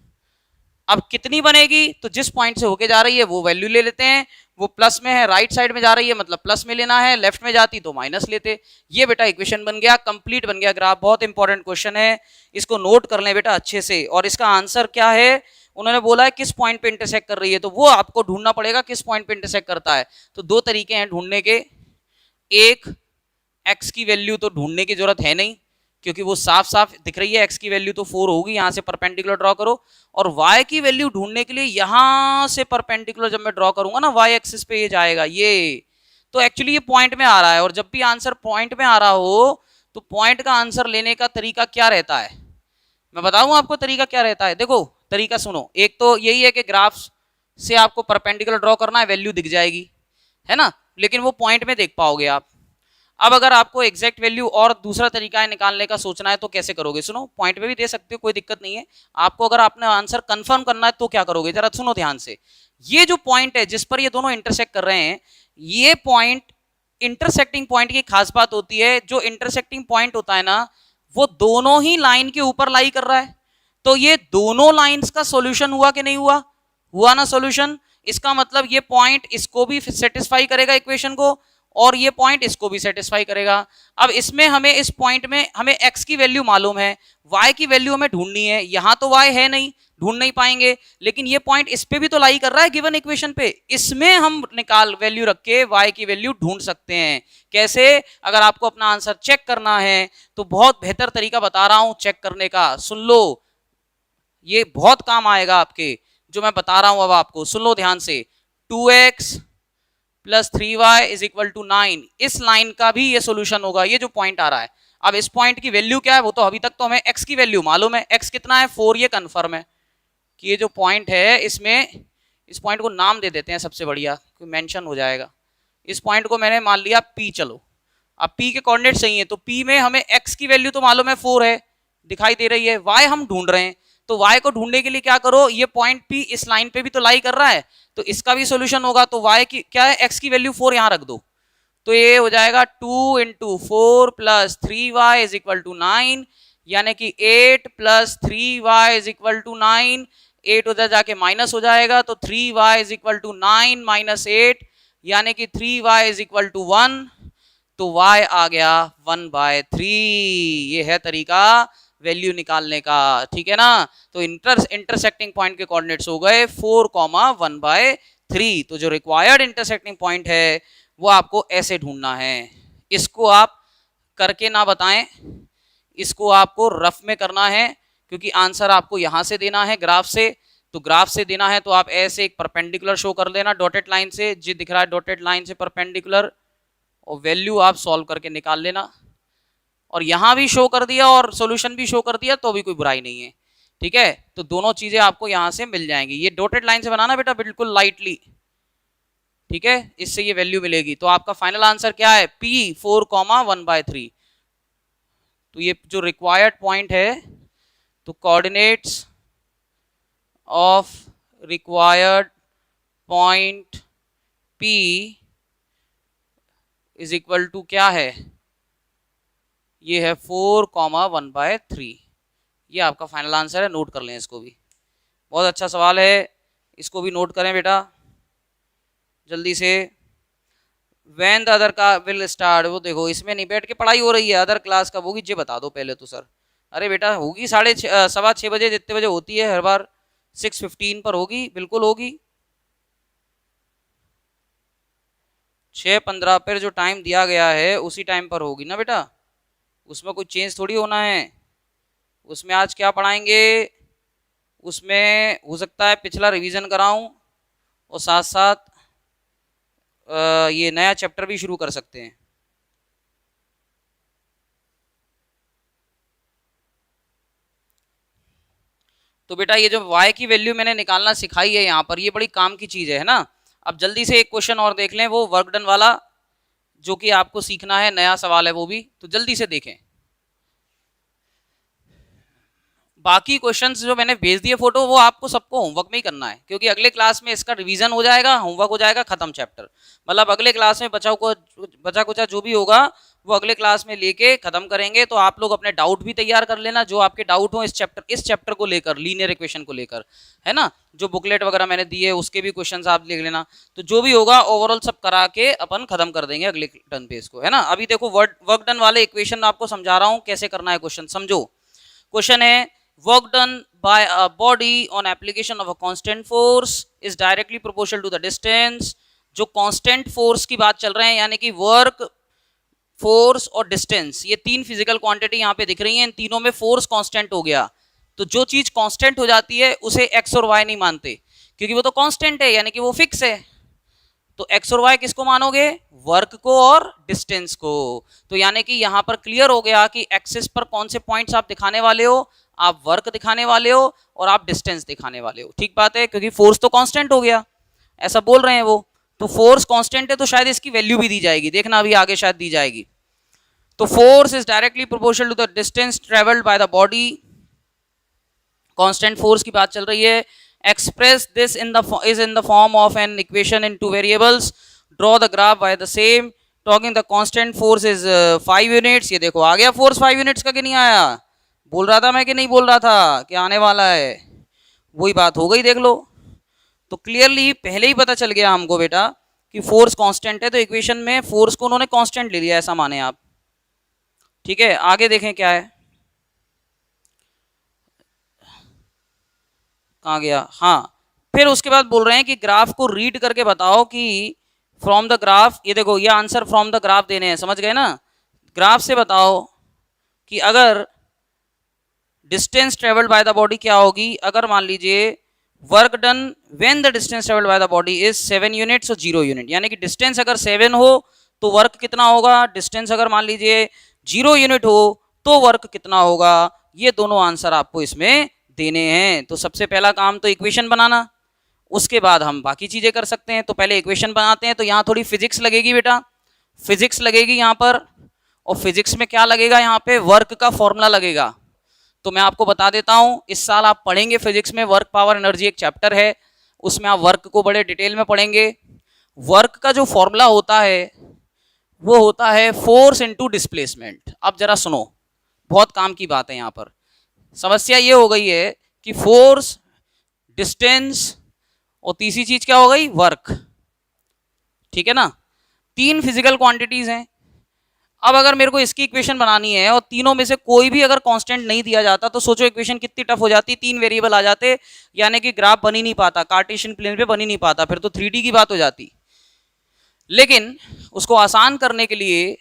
अब कितनी बनेगी, तो जिस पॉइंट से होके जा रही है वो वैल्यू ले लेते हैं। वो प्लस में है, राइट साइड में जा रही है मतलब प्लस में लेना है, लेफ्ट में जाती तो माइनस लेते। ये बेटा इक्वेशन बन गया, कंप्लीट बन गया ग्राफ। बहुत इंपॉर्टेंट क्वेश्चन है, इसको नोट कर लें बेटा अच्छे से। और इसका आंसर क्या है, उन्होंने बोला है किस पॉइंट पे इंटरसेक्ट कर रही है, तो वो आपको ढूंढना पड़ेगा किस पॉइंट पे इंटरसेक्ट करता है। तो 2 तरीके हैं ढूंढने के, एक x की वैल्यू तो ढूंढने की जरूरत है नहीं क्योंकि वो साफ साफ दिख रही है, x की वैल्यू तो 4 होगी, यहां से परपेंडिकुलर ड्रॉ करो। और y की वैल्यू ढूंढने के लिए यहां से परपेंडिकुलर जब मैं ड्रॉ करूंगा ना, y एक्सिस पे ये जाएगा, ये तो एक्चुअली ये पॉइंट में आ रहा है। और जब भी आंसर पॉइंट में आ रहा हो तो पॉइंट का आंसर लेने का तरीका क्या रहता है, मैं बताऊं आपको तरीका क्या रहता है। देखो तरीका सुनो, एक तो यही है कि ग्राफ से आपको परपेंडिकुलर ड्रॉ करना है, वैल्यू दिख जाएगी, है ना, लेकिन वो पॉइंट में देख पाओगे आप। अब अगर आपको एग्जैक्ट वैल्यू और दूसरा तरीका है निकालने का सोचना है तो कैसे करोगे, सुनो, पॉइंट पे भी दे सकते हो, कोई दिक्कत नहीं है। आपको अगर आपने आंसर कंफर्म करना है तो क्या करोगे, जरा सुनो ध्यान से। ये जो पॉइंट है जिस पर ये दोनों इंटरसेक्ट कर रहे हैं, ये पॉइंट इंटरसेक्टिंग पॉइंट की खास बात होती है, जो इंटरसेक्टिंग पॉइंट होता है ना वो दोनों ही लाइन के ऊपर लाई कर रहा है। तो ये दोनों लाइंस का सॉल्यूशन हुआ कि नहीं हुआ, हुआ ना सॉल्यूशन। इसका मतलब ये पॉइंट इसको भी सेटिस्फाई करेगा इक्वेशन को, और ये पॉइंट इसको भी सेटिस्फाई करेगा। अब इसमें हमें इस पॉइंट में हमें x की वैल्यू मालूम है, y की वैल्यू हमें ढूंढनी है। यहां तो y है नहीं, ढूंढ नहीं पाएंगे, लेकिन ये पॉइंट इस पे भी तो लाई कर रहा है गिवन इक्वेशन पे, इसमें हम निकाल वैल्यू रख के y की वैल्यू ढूंढ सकते हैं। कैसे? अगर आपको अपना आंसर चेक करना है तो बहुत बेहतर तरीका बता रहा हूं चेक करने का, सुन लो, ये बहुत काम आएगा आपके, जो मैं बता रहा हूं अब आपको, सुन लो ध्यान से। 2x plus 3y is equal to 9, इस लाइन का भी ये सोल्यूशन होगा, ये जो पॉइंट आ रहा है। अब इस पॉइंट की वैल्यू क्या है, वो तो अभी तक तो हमें x की वैल्यू मालूम है, x कितना है 4, ये कंफर्म है कि ये जो पॉइंट है इसमें, इस पॉइंट को नाम दे देते हैं सबसे बढ़िया, कोई मेंशन हो जाएगा। इस पॉइंट को मैंने मान लिया P, चलो अब P के कोऑर्डिनेट सही है, तो P में हमें x की वैल्यू तो मालूम है 4 है, दिखाई दे रही है, y हम ढूंढ रहे हैं, तो y को ढूंढने के लिए क्या करो, ये पॉइंट P इस लाइन पे भी तो लाई कर रहा है, तो इसका भी सोल्यूशन होगा। तो y की क्या है, x की वैल्यू 4 यहां रख दो, तो ये हो जाएगा 2 into 4 plus 3y is equal to 9, यानी कि 8 plus 3y is equal to 9, 8 उधर जाके माइनस हो जाएगा, तो 3y is equal to 9 minus 8, यानी कि 3y इज इक्वल टू 1, तो y आ गया 1/3। ये है तरीका वैल्यू निकालने का, ठीक है ना। तो इंटरसेक्टिंग पॉइंट के कोऑर्डिनेट्स हो गए 4, 1/3। तो जो रिक्वायर्ड इंटरसेक्टिंग पॉइंट है वो आपको ऐसे ढूंढना है। इसको आप करके ना बताएं, इसको आपको रफ में करना है, क्योंकि आंसर आपको यहां से देना है ग्राफ से, तो ग्राफ से देना है तो आप ऐसे एक परपेंडिकुलर शो कर देना डॉटेड लाइन से, जी दिख रहा है डॉटेड लाइन से परपेंडिकुलर, और वैल्यू आप सॉल्व करके निकाल लेना। और यहां भी शो कर दिया और सॉल्यूशन भी शो कर दिया तो भी कोई बुराई नहीं है, ठीक है। तो दोनों चीजें आपको यहां से मिल जाएंगी। ये डॉटेड लाइन से बनाना बेटा बिल्कुल लाइटली, ठीक है, इससे ये वैल्यू मिलेगी। तो आपका फाइनल आंसर क्या है, P 4, 1/3। तो ये जो रिक्वायर्ड पॉइंट है, तो coordinates of required point P is equal to क्या है, ये है 4, 1/3। ये आपका फाइनल आंसर है, नोट कर लें इसको भी। बहुत अच्छा सवाल है, इसको भी नोट करें बेटा जल्दी से। व्हेन द अदर का विल स्टार्ट, वो देखो इसमें नहीं बैठ के पढ़ाई हो रही है, अदर क्लास कब होगी ये बता दो पहले तो सर। अरे बेटा होगी 6:30 बजे, जितने बजे होती है हर बार 6:15 पर होगी, बिल्कुल होगी। 6:15 पर जो टाइम दिया गया है उसी टाइम पर होगी ना बेटा, उसमें कोई चेंज थोड़ी होना है। उसमें आज क्या पढ़ाएंगे, उसमें हो सकता है पिछला रिवीजन कराऊं और साथ साथ ये नया चैप्टर भी शुरू कर सकते हैं। तो बेटा ये जो y की वैल्यू मैंने निकालना सिखाई है यहाँ पर, ये बड़ी काम की चीज़ है ना। अब जल्दी से एक क्वेश्चन और देख लें, वो वर्क डन वाला, जो कि आपको सीखना है, नया सवाल है वो भी, तो जल्दी से देखें। बाकी क्वेश्चंस जो मैंने भेज दिए फोटो, वो आपको सबको होमवर्क में ही करना है, क्योंकि अगले क्लास में इसका रिवीजन हो जाएगा, होमवर्क हो जाएगा, खत्म चैप्टर। मतलब अगले क्लास में बचा कुचा जो भी होगा वो अगले क्लास में लेके खत्म करेंगे। तो आप लोग अपने डाउट भी तैयार कर लेना, जो आपके डाउट हो इस चैप्टर को लेकर, लीनियर इक्वेशन को लेकर, है ना। जो बुकलेट वगैरह मैंने दी है उसके भी क्वेश्चन आप लिख लेना। तो जो भी होगा ओवरऑल सब करा के अपन खत्म कर देंगे अगले टर्न पे इसको, है ना। अभी देखो वर्क डन वाले इक्वेशन आपको समझा रहा हूँ कैसे करना है क्वेश्चन, समझो। क्वेश्चन है, work done by a body on application of a constant force is directly proportional to the distance। जो कांस्टेंट फोर्स की बात चल रहे हैं, यानी कि वर्क, फोर्स और डिस्टेंस, ये तीन फिजिकल क्वांटिटी यहाँ पे दिख रही हैं, इन तीनों में फोर्स कांस्टेंट हो गया। तो जो चीज कांस्टेंट हो जाती है उसे एक्स और वाई नहीं मानते, क्योंकि वो तो कांस्टेंट है, यानी कि वो फिक्स है। तो एक्स और वाई किसको मानोगे, वर्क को और डिस्टेंस को। तो यानी कि यहां पर क्लियर हो गया कि एक्सिस पर कौन से पॉइंट्स आप दिखाने वाले हो, आप वर्क दिखाने वाले हो और आप डिस्टेंस दिखाने वाले हो। ठीक बात है, क्योंकि फोर्स तो कांस्टेंट हो गया, ऐसा बोल रहे हैं वो। तो फोर्स कांस्टेंट है तो शायद इसकी वैल्यू भी दी जाएगी, देखना अभी आगे शायद दी जाएगी। तो force is directly proportional to the distance travelled by the body. Constant force की बात चल रही है। Express this in the form of an equation in 2 variables, draw the graph by the same, talking the constant force is 5 units. ये देखो आ गया force 5 units का कि नहीं आया, बोल रहा था मैं कि नहीं बोल रहा था कि आने वाला है, वही बात हो गई, देख लो। तो क्लियरली पहले ही पता चल गया हमको बेटा कि फोर्स कांस्टेंट है, तो इक्वेशन में फोर्स को उन्होंने कांस्टेंट ले लिया, ऐसा माने आप। ठीक है, आगे देखें क्या है, कहाँ गया, हाँ, फिर उसके बाद बोल रहे हैं कि ग्राफ को रीड करके बताओ कि फ्रॉम द ग्राफ, ये देखो ये आंसर फ्रॉम द ग्राफ देने हैं, समझ गए ना। ग्राफ से बताओ कि अगर distance travelled by the body क्या होगी, अगर मान लीजिए work done when the distance travelled by the body is 7 units और 0 यूनिट, यानी कि डिस्टेंस अगर 7 हो तो वर्क कितना होगा, डिस्टेंस अगर मान लीजिए 0 यूनिट हो तो वर्क कितना होगा। ये दोनों आंसर आपको इसमें देने हैं। तो सबसे पहला काम तो इक्वेशन बनाना, उसके बाद हम बाकी चीजें कर सकते हैं। तो पहले इक्वेशन बनाते हैं, तो यहाँ थोड़ी फिजिक्स लगेगी बेटा, फिजिक्स लगेगी यहाँ पर, और फिजिक्स में क्या लगेगा, यहाँ पे वर्क का फॉर्मूला लगेगा। तो मैं आपको बता देता हूं, इस साल आप पढ़ेंगे फिजिक्स में वर्क पावर एनर्जी एक चैप्टर है, उसमें आप वर्क को बड़े डिटेल में पढ़ेंगे। वर्क का जो फॉर्मूला होता है वो होता है फोर्स इनटू डिस्प्लेसमेंट। अब जरा सुनो, बहुत काम की बात है यहाँ पर। समस्या ये हो गई है कि फोर्स, डिस्टेंस और तीसरी चीज क्या हो गई, वर्क। ठीक है ना, 3 फिजिकल क्वांटिटीज हैं। अब अगर मेरे को इसकी इक्वेशन बनानी है और तीनों में से कोई भी अगर कांस्टेंट नहीं दिया जाता, तो सोचो इक्वेशन कितनी टफ हो जाती, 3 वेरिएबल आ जाते, यानी कि ग्राफ बन ही नहीं पाता, कार्टेशियन प्लेन पे बन ही नहीं पाता, फिर तो 3D की बात हो जाती। लेकिन उसको आसान करने के लिए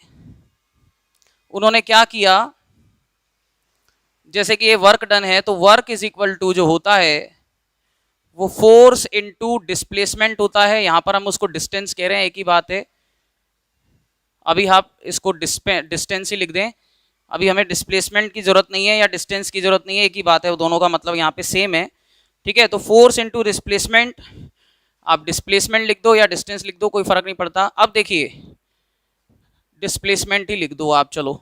उन्होंने क्या किया, जैसे कि ये वर्क डन है, तो वर्क इज इक्वल टू जो होता है वो फोर्स इनटू डिस्प्लेसमेंट होता है। यहां पर हम उसको डिस्टेंस कह रहे हैं, एक ही बात है। अभी आप इसको डिस्टेंस ही लिख दें, अभी हमें डिस्प्लेसमेंट की जरूरत नहीं है या डिस्टेंस की जरूरत नहीं है, एक ही बात है, वो दोनों का मतलब यहाँ पे सेम है। ठीक है, तो फोर्स इनटू डिस्प्लेसमेंट, आप डिस्प्लेसमेंट लिख दो या डिस्टेंस लिख दो, कोई फर्क नहीं पड़ता। अब देखिए डिस्प्लेसमेंट ही लिख दो आप, चलो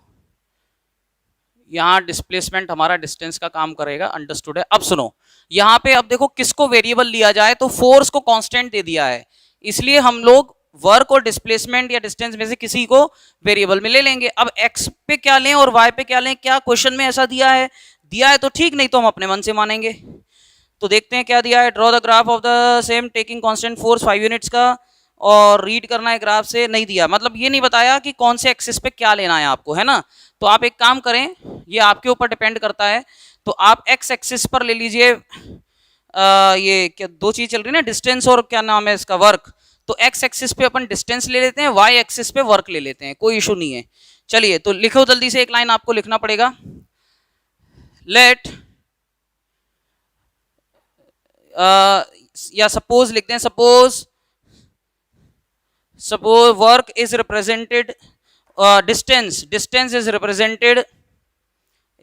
यहाँ डिस्प्लेसमेंट हमारा डिस्टेंस का काम करेगा, अंडरस्टूड है। अब सुनो, यहाँ पे अब देखो किसको वेरिएबल लिया जाए, तो फोर्स को कांस्टेंट दे दिया है, इसलिए हम लोग वर्क और डिस्प्लेसमेंट या डिस्टेंस में से किसी को वेरिएबल में ले लेंगे। अब एक्स पे क्या लें और वाई पे क्या लें, क्या क्वेश्चन में ऐसा दिया है तो ठीक, नहीं तो हम अपने मन से मानेंगे। तो देखते हैं क्या दिया है, draw the graph of the same taking constant force 5 units का, और रीड करना है ग्राफ से। नहीं दिया, मतलब ये नहीं बताया कि कौन से एक्सिस पे क्या लेना है आपको, है ना। तो आप एक काम करें, ये आपके ऊपर डिपेंड करता है, तो आप एक्स एक्सिस पर ले लीजिए, ये क्या दो चीज चल रही है ना, डिस्टेंस और क्या नाम है इसका, वर्क। तो एक्स एक्सिस पे अपन डिस्टेंस ले लेते हैं, वाई एक्सिस पे वर्क ले लेते हैं, कोई इशू नहीं है। चलिए तो लिखो जल्दी से, एक लाइन आपको लिखना पड़ेगा। लेट या सपोज लिखते हैं, suppose work is represented, distance is represented,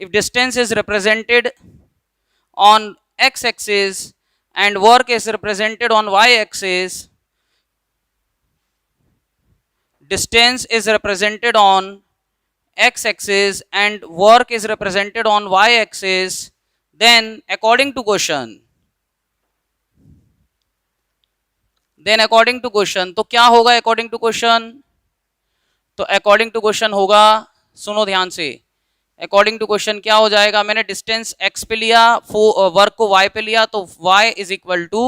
if distance is represented on x axis and work is represented on y axis, distance is represented on x axis and work is represented on y axis, then according to question तो क्या होगा according to question, तो according to question होगा, सुनो ध्यान से, according to question क्या हो जाएगा, मैंने डिस्टेंस x पे लिया, वर्क को y पे लिया, तो y is equal to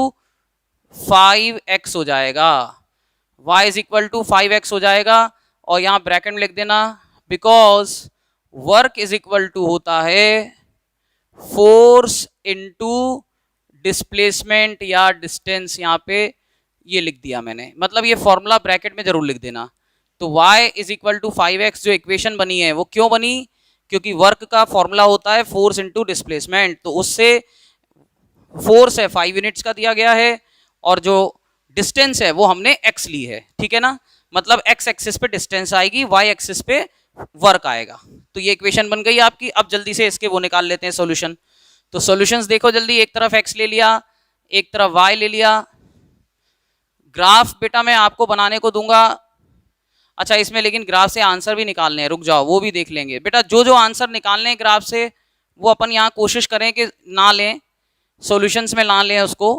5x हो जाएगा, y is equal to 5x हो जाएगा। और यहां ब्रैकेट में लिख देना, because work is equal to होता है फोर्स इनटू डिस्प्लेसमेंट या डिस्टेंस, यहां पे ये लिख दिया मैंने, मतलब ये फॉर्मूला ब्रैकेट में जरूर लिख देना। तो y is equal to 5x जो इक्वेशन बनी है वो क्यों बनी, क्योंकि वर्क का फॉर्मूला होता है फोर्स इनटू डिस्प्लेसमेंट, तो उससे फोर्स है 5 यूनिट्स का दिया गया है, और जो डिस्टेंस है वो हमने x ली है, ठीक है ना, मतलब x एक्सिस पे डिस्टेंस आएगी, y एक्सिस पे वर्क आएगा। तो ये इक्वेशन बन गई आपकी। अब जल्दी से इसके वो निकाल लेते हैं सॉल्यूशन। तो सॉल्यूशंस देखो जल्दी, एक तरफ x ले लिया, एक तरफ y ले लिया। ग्राफ बेटा मैं आपको बनाने को दूंगा, अच्छा इसमें लेकिन ग्राफ से आंसर भी निकालने हैं, रुक जाओ वो भी देख लेंगे बेटा। जो जो आंसर निकालने हैं ग्राफ से वो अपन यहाँ कोशिश करें कि ना लें, सॉल्यूशंस में ना लें उसको,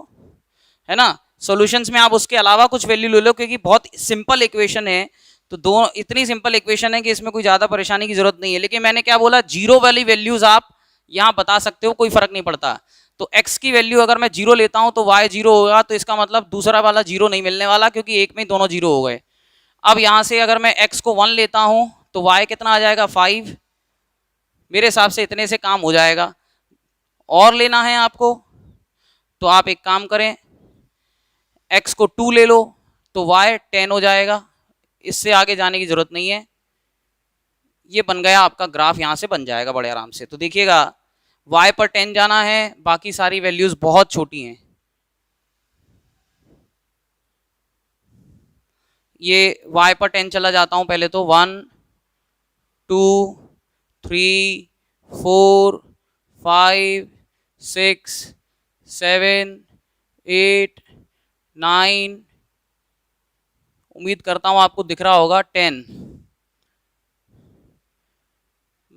है ना। सॉल्यूशंस में आप उसके अलावा कुछ वैल्यू ले लो, क्योंकि बहुत सिंपल इक्वेशन है, तो दो इतनी सिंपल इक्वेशन है कि इसमें कोई ज़्यादा परेशानी की जरूरत नहीं है। लेकिन मैंने क्या बोला, जीरो वाली वैल्यूज आप यहाँ बता सकते हो, कोई फर्क नहीं पड़ता। तो x की वैल्यू अगर मैं 0 लेता हूं तो y 0 होगा, तो इसका मतलब दूसरा वाला 0 नहीं मिलने वाला, क्योंकि एक में ही दोनों 0 हो गए। अब यहां से अगर मैं x को 1 लेता हूं तो y कितना आ जाएगा 5। मेरे हिसाब से इतने से काम हो जाएगा। और लेना है आपको तो आप एक काम करें, x को 2 ले लो तो y 10 हो जाएगा। इससे आगे जाने की जरूरत नहीं है। ये बन गया आपका ग्राफ, यहां से बन जाएगा बड़े आराम से। तो देखिएगा y पर 10 जाना है, बाकी सारी वैल्यूज बहुत छोटी हैं। ये y पर 10 चला जाता हूं पहले तो 1 2 3 4 5 6 7 8 9, उम्मीद करता हूं आपको दिख रहा होगा 10,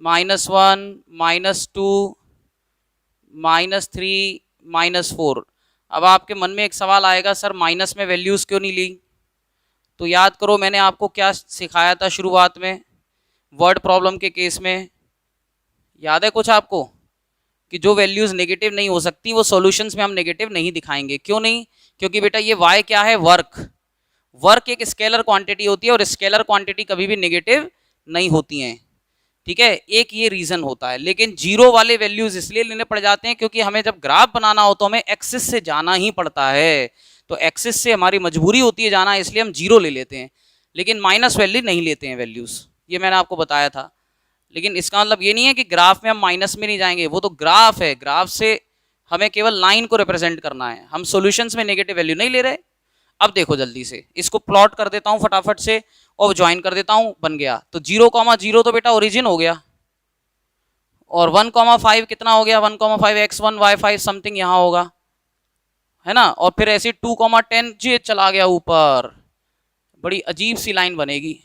-1 -2 -3 -4। अब आपके मन में एक सवाल आएगा, सर माइनस में वैल्यूज क्यों नहीं ली? तो याद करो मैंने आपको क्या सिखाया था शुरुआत में वर्ड प्रॉब्लम के केस में, याद है कुछ आपको? कि जो वैल्यूज नेगेटिव नहीं हो सकती वो सॉल्यूशंस में हम नेगेटिव नहीं दिखाएंगे। क्यों नहीं? क्योंकि बेटा ये y क्या है, वर्क एक स्केलर क्वांटिटी होती है और स्केलर क्वांटिटी कभी भी नेगेटिव नहीं होती हैं। ठीक है, एक ये रीजन होता है। लेकिन जीरो वाले वैल्यूज इसलिए लेने पड़ जाते हैं क्योंकि हमें जब ग्राफ बनाना हो तो हमें एक्सिस से जाना ही पड़ता है, तो एक्सिस से हमारी मजबूरी होती है जाना, इसलिए हम जीरो ले लेते हैं। लेकिन माइनस वैल्यू नहीं लेते हैं वैल्यूज, ये मैंने आपको बताया था। लेकिन इसका मतलब ये नहीं है कि ग्राफ में हम माइनस में नहीं जाएंगे, वो तो ग्राफ है, ग्राफ से हमें केवल लाइन को रिप्रेजेंट करना है, हम सॉल्यूशंस में नेगेटिव वैल्यू नहीं ले रहे। अब देखो जल्दी से इसको प्लॉट कर देता हूं फटाफट से और ज्वाइन कर देता हूं, बन गया। तो 0,0 तो बेटा ओरिजिन हो गया, और 1,5 कितना हो गया, 1,5 x1 y5 समथिंग यहां होगा, है ना। और फिर ऐसे 2,10 जे चला गया ऊपर, बड़ी अजीब सी लाइन बनेगी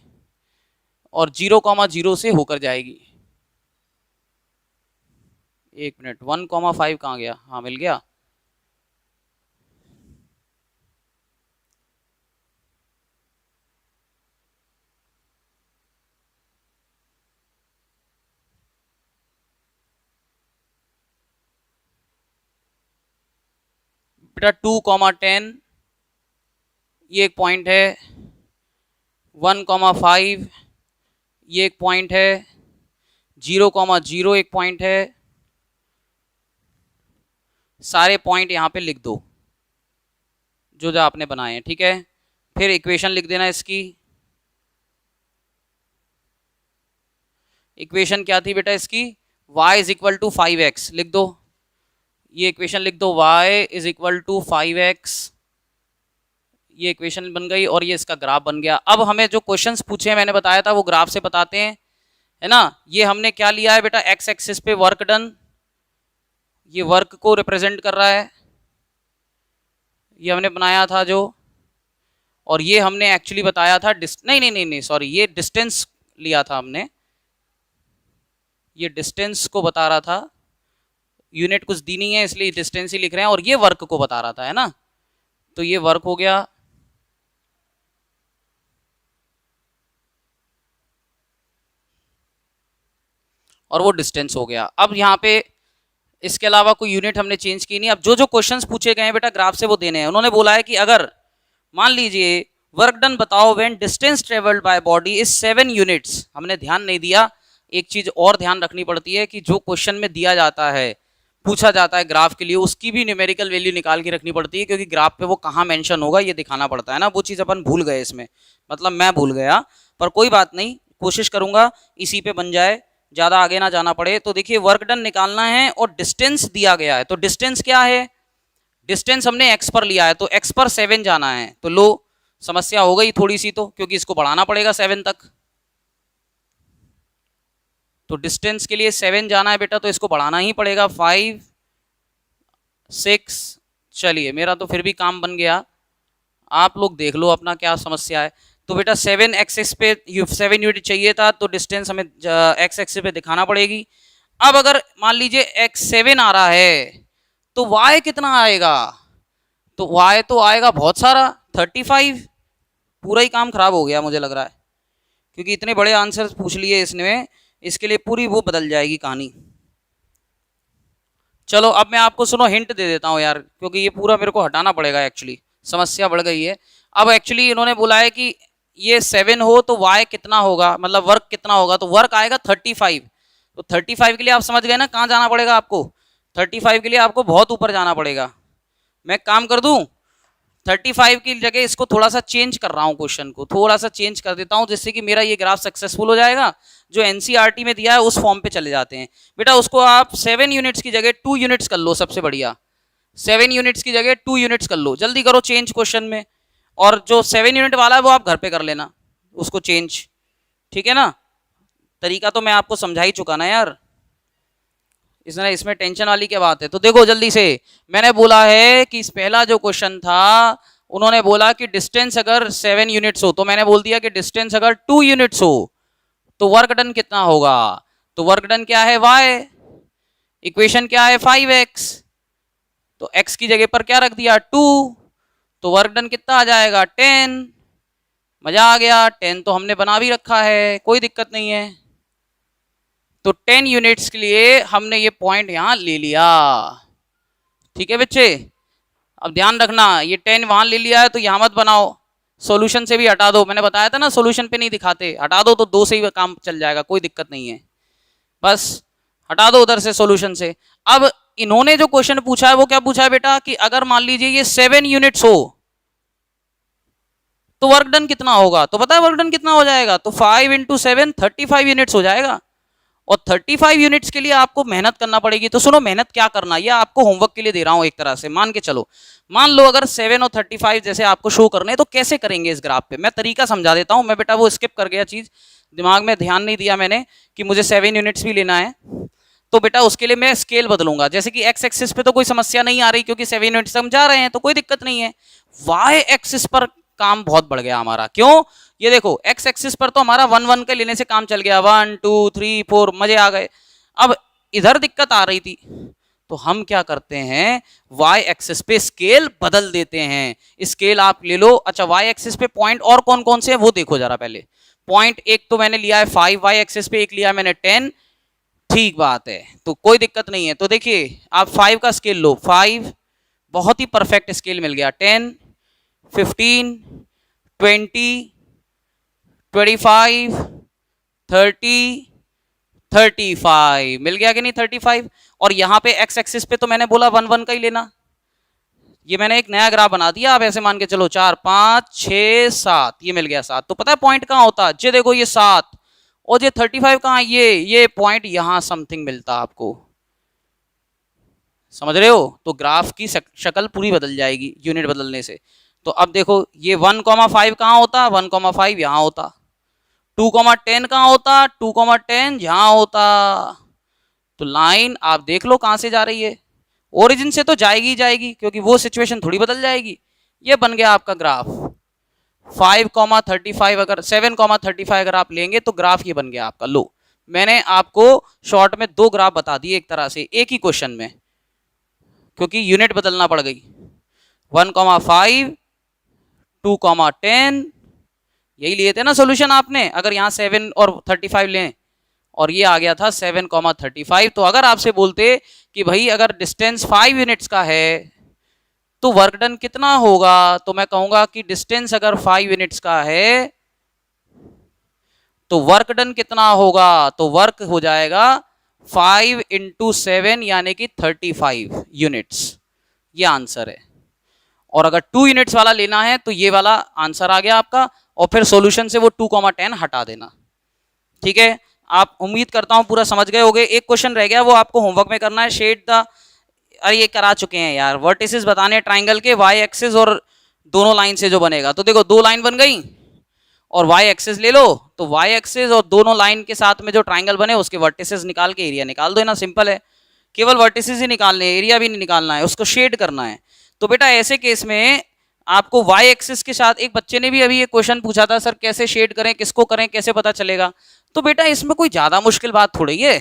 और 0,0 से होकर जाएगी। एक मिनट, 1,5 कहाँ गया? हाँ मिल गया। बेटा 2,10 ये एक पॉइंट है, 1,5 ये एक पॉइंट है, 0,0 एक पॉइंट है। सारे पॉइंट यहाँ पे लिख दो जो जो आपने बनाए हैं, ठीक है। फिर इक्वेशन लिख देना इसकी। इक्वेशन क्या थी बेटा इसकी? y is equal to 5x लिख दो, ये इक्वेशन लिख दो, y is equal to 5x, ये इक्वेशन बन गई और ये इसका ग्राफ बन गया। अब हमें जो क्वेश्चंस पूछे हैं मैंने बताया था वो ग्राफ से बताते हैं, है ना। ये हमने क्या लिया है बेटा, x एक्सिस पे वर्क डन, ये वर्क को रिप्रेजेंट कर रहा है, ये हमने बनाया था जो। और ये हमने एक्चुअली बताया था नहीं सॉरी, ये डिस्टेंस लिया था हमने, ये डिस्टेंस को बता रहा था, यूनिट कुछ दी नहीं है इसलिए डिस्टेंस ही लिख रहे हैं, और ये वर्क को बता रहा था, है ना। तो ये वर्क हो गया, और वो डिस्टेंस हो गया। अब यहाँ पे इसके अलावा कोई यूनिट हमने चेंज की नहीं। अब जो जो क्वेश्चंस पूछे गए हैं बेटा ग्राफ से वो देने हैं। उन्होंने बोला है कि अगर मान लीजिए वर्क डन बताओ when distance travelled by body is 7 units, हमने ध्यान नहीं दिया। एक चीज और ध्यान रखनी पड़ती है कि जो क्वेश्चन में दिया जाता है, पूछा जाता है ग्राफ के लिए, उसकी भी न्यूमेरिकल वैल्यू निकाल के रखनी पड़ती है, क्योंकि ग्राफ पे वो कहाँ मेंशन होगा ये दिखाना पड़ता है ना। वो चीज़ अपन भूल गए इसमें, मतलब मैं भूल गया, पर कोई बात नहीं, कोशिश करूंगा इसी पे बन जाए, ज़्यादा आगे ना जाना पड़े। तो देखिए वर्क डन निकालना है और डिस्टेंस दिया गया है, तो डिस्टेंस क्या है, डिस्टेंस हमने एक्स पर लिया है, तो एक्स पर 7 जाना है। तो लो समस्या हो गई थोड़ी सी, तो क्योंकि इसको बढ़ाना पड़ेगा 7 तक, तो डिस्टेंस के लिए 7 जाना है बेटा, तो इसको बढ़ाना ही पड़ेगा 5 6। चलिए मेरा तो फिर भी काम बन गया, आप लोग देख लो अपना क्या समस्या है। तो बेटा 7 एक्सिस पे 7 यूनिट चाहिए था, तो डिस्टेंस हमें एक्स एक्सिस पे दिखाना पड़ेगी। अब अगर मान लीजिए x7 आ रहा है तो y कितना आएगा, तो y तो आएगा बहुत सारा 35। पूरा ही काम खराब हो गया मुझे लग रहा है, क्योंकि इतने बड़े आंसर्स पूछ लिए इसने, इसके लिए पूरी वो बदल जाएगी कहानी। चलो अब मैं आपको सुनो हिंट दे देता हूँ यार, क्योंकि ये पूरा मेरे को हटाना पड़ेगा, एक्चुअली समस्या बढ़ गई है। अब एक्चुअली इन्होंने बोला है कि ये 7 हो तो y कितना होगा, मतलब वर्क कितना होगा, तो वर्क आएगा 35। तो 35 के लिए आप समझ गए ना कहाँ जाना पड़ेगा आपको। 35 के लिए आपको बहुत ऊपर जाना पड़ेगा। मैं काम कर दूं, 35 की जगह इसको थोड़ा सा चेंज कर रहा हूँ, क्वेश्चन को थोड़ा सा चेंज कर देता हूँ, जिससे कि मेरा ये ग्राफ सक्सेसफुल हो जाएगा। जो एनसीईआरटी में दिया है उस फॉर्म पे चले जाते हैं बेटा। उसको आप 7 यूनिट्स की जगह 2 यूनिट्स कर लो, सबसे बढ़िया। 7 यूनिट्स की जगह 2 यूनिट्स कर लो, जल्दी करो चेंज क्वेश्चन में। और जो 7 यूनिट वाला है वो आप घर पे कर लेना उसको चेंज, ठीक है ना। तरीका तो मैं आपको समझा ही चुका ना यार, इसमें टेंशन वाली क्या बात है। तो देखो जल्दी से, मैंने बोला है कि इस पहला जो क्वेश्चन था उन्होंने बोला कि डिस्टेंस अगर 7 यूनिट्स हो, तो मैंने बोल दिया कि डिस्टेंस अगर 2 यूनिट्स हो तो वर्क डन कितना होगा। तो वर्क डन क्या है y, इक्वेशन क्या है 5x, तो x की जगह पर क्या रख दिया 2, तो वर्क डन कितना आ जाएगा 10। मजा आ गया, 10 तो हमने बना भी रखा है, कोई दिक्कत नहीं है। तो 10 यूनिट्स के लिए हमने ये पॉइंट यहां ले लिया, ठीक है बच्चे। अब ध्यान रखना, ये 10 वहां ले लिया है तो यहां मत बनाओ, सॉल्यूशन से भी हटा दो। मैंने बताया था ना सॉल्यूशन पे नहीं दिखाते, हटा दो तो 2 से ही काम चल जाएगा, कोई दिक्कत नहीं है। बस हटा दो उधर से सॉल्यूशन से। अब इन्होंने जो क्वेश्चन पूछा है वो क्या पूछा है बेटा, कि अगर मान लीजिए ये 7 यूनिट्स हो तो वर्क डन कितना होगा। तो पता है वर्क डन कितना हो जाएगा, तो 5 इंटू 7 35 यूनिट्स हो जाएगा। और 35 यूनिट्स के लिए आपको मेहनत करना पड़ेगी। तो सुनो मेहनत क्या करना, ये आपको होमवर्क के लिए दे रहा हूं एक तरह से, मान के चलो। मान लो अगर 7 और 35 जैसे आपको शो करने हैं, तो कैसे करेंगे इस ग्राफ पे, मैं तरीका समझा देता हूं। मैं बेटा वो स्किप कर गया चीज, दिमाग में ध्यान नहीं दिया मैंने कि मुझे 7 यूनिट्स भी लेना है। तो बेटा उसके लिए मैं स्केल बदलूंगा, जैसे कि एक्स एक्सिस पे तो कोई समस्या नहीं आ रही क्योंकि 7 यूनिट्स हम जा रहे हैं, तो कोई दिक्कत नहीं है। वाई एक्सिस पर काम बहुत बढ़ गया हमारा, क्यों, ये देखो एक्स एक्सिस पर तो हमारा 1 1 के लेने से काम चल गया, 1 2 3 4 मजे आ गए। अब इधर दिक्कत आ रही थी, तो हम क्या करते हैं, वाई एक्सिस पे स्केल बदल देते हैं। स्केल आप ले लो। अच्छा वाई एक्सिस पे पॉइंट और कौन कौन से हैं वो देखो जरा पहले। पॉइंट एक तो मैंने लिया है 5 वाई एक्सिस पे, एक लिया है मैंने 10, ठीक बात है, तो कोई दिक्कत नहीं है। तो देखिए आप 5 का स्केल लो, 5 बहुत ही परफेक्ट स्केल मिल गया, 10 15 20 25 30 35 मिल गया कि नहीं 35। और यहां पे एक्स एक्सिस पे तो मैंने बोला 1 1 का ही लेना, ये मैंने एक नया ग्राफ बना दिया। आप ऐसे मान के चलो 4 5 6 7, ये मिल गया 7। तो पता है पॉइंट कहां होता, ये देखो ये 7, और ये 35 कहां, ये पॉइंट यहां समथिंग मिलता आपको, समझ रहे हो। तो ग्राफ की शक्ल पूरी बदल जाएगी यूनिट बदलने से। तो अब देखो ये 1,5 कहां होता, 1,5 यहां होता, 2,10 कहां होता, 2,10 यहां होता। तो लाइन आप देख लो कहां से जा रही है, ओरिजिन से तो जाएगी ही जाएगी, क्योंकि वो सिचुएशन थोड़ी बदल जाएगी। ये बन गया आपका ग्राफ 5,35, अगर 7,35 अगर आप लेंगे तो ग्राफ ये बन गया आपका। लो मैंने आपको शॉर्ट में 2 ग्राफ बता दिए एक तरह से एक ही क्वेश्चन में, क्योंकि यूनिट बदलना पड़ गई। 1,5 2,10 यही लिए थे ना सोल्यूशन आपने, अगर यहाँ 7 और 35 लें, और ये आ गया था 7,35। तो अगर आपसे बोलते कि भाई अगर डिस्टेंस 5 यूनिट्स का है तो वर्क डन कितना होगा, तो मैं कहूंगा कि डिस्टेंस अगर 5 यूनिट्स का है तो वर्क डन कितना होगा, तो वर्क हो जाएगा 5 इंटू 7 यानी कि 35 यूनिट्स, ये आंसर है। और अगर 2 यूनिट्स वाला लेना है तो ये वाला आंसर आ गया आपका, और फिर सॉल्यूशन से वो 2,10 हटा देना, ठीक है। आप उम्मीद करता हूं पूरा समझ गए होंगे। एक क्वेश्चन रह गया, वो आपको होमवर्क में करना है, शेड द, अरे ये करा चुके हैं यार, वर्टिसेस बताने ट्राइंगल के वाई एक्सिस और दोनों लाइन से जो बनेगा। तो देखो 2 लाइन बन गई और वाई एक्सिस ले लो, तो वाई एक्सिस और दोनों लाइन के साथ में जो ट्राइंगल बने उसके वर्टिसेस निकाल के एरिया निकाल दो ना, सिंपल है। केवल वर्टिसेस ही निकालने, एरिया भी नहीं निकालना है, उसको शेड करना है। तो बेटा ऐसे केस में आपको वाई एक्सिस के साथ, एक बच्चे ने भी अभी एक क्वेश्चन पूछा था, सर कैसे शेड करें, किसको करें, कैसे पता चलेगा। तो बेटा इसमें कोई ज्यादा मुश्किल बात थोड़ी है।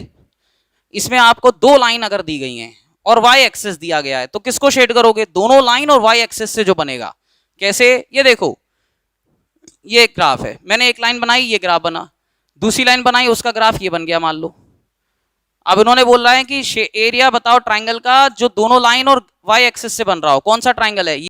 इसमें आपको 2 लाइन अगर दी गई हैं और वाई एक्सिस दिया गया है, तो किसको शेड करोगे, दोनों लाइन और वाई एक्सिस से जो बनेगा। कैसे, ये देखो ये एक ग्राफ है, मैंने एक लाइन बनाई, ये ग्राफ बना, दूसरी लाइन बनाई, उसका ग्राफ ये बन गया मान लो। अब इन्होंने बोल रहा है कि एरिया बताओ ट्राइंगल का जो दोनों लाइन और वाई एक्सिस से बन रहा हो, कौन सा ट्राइंगल है?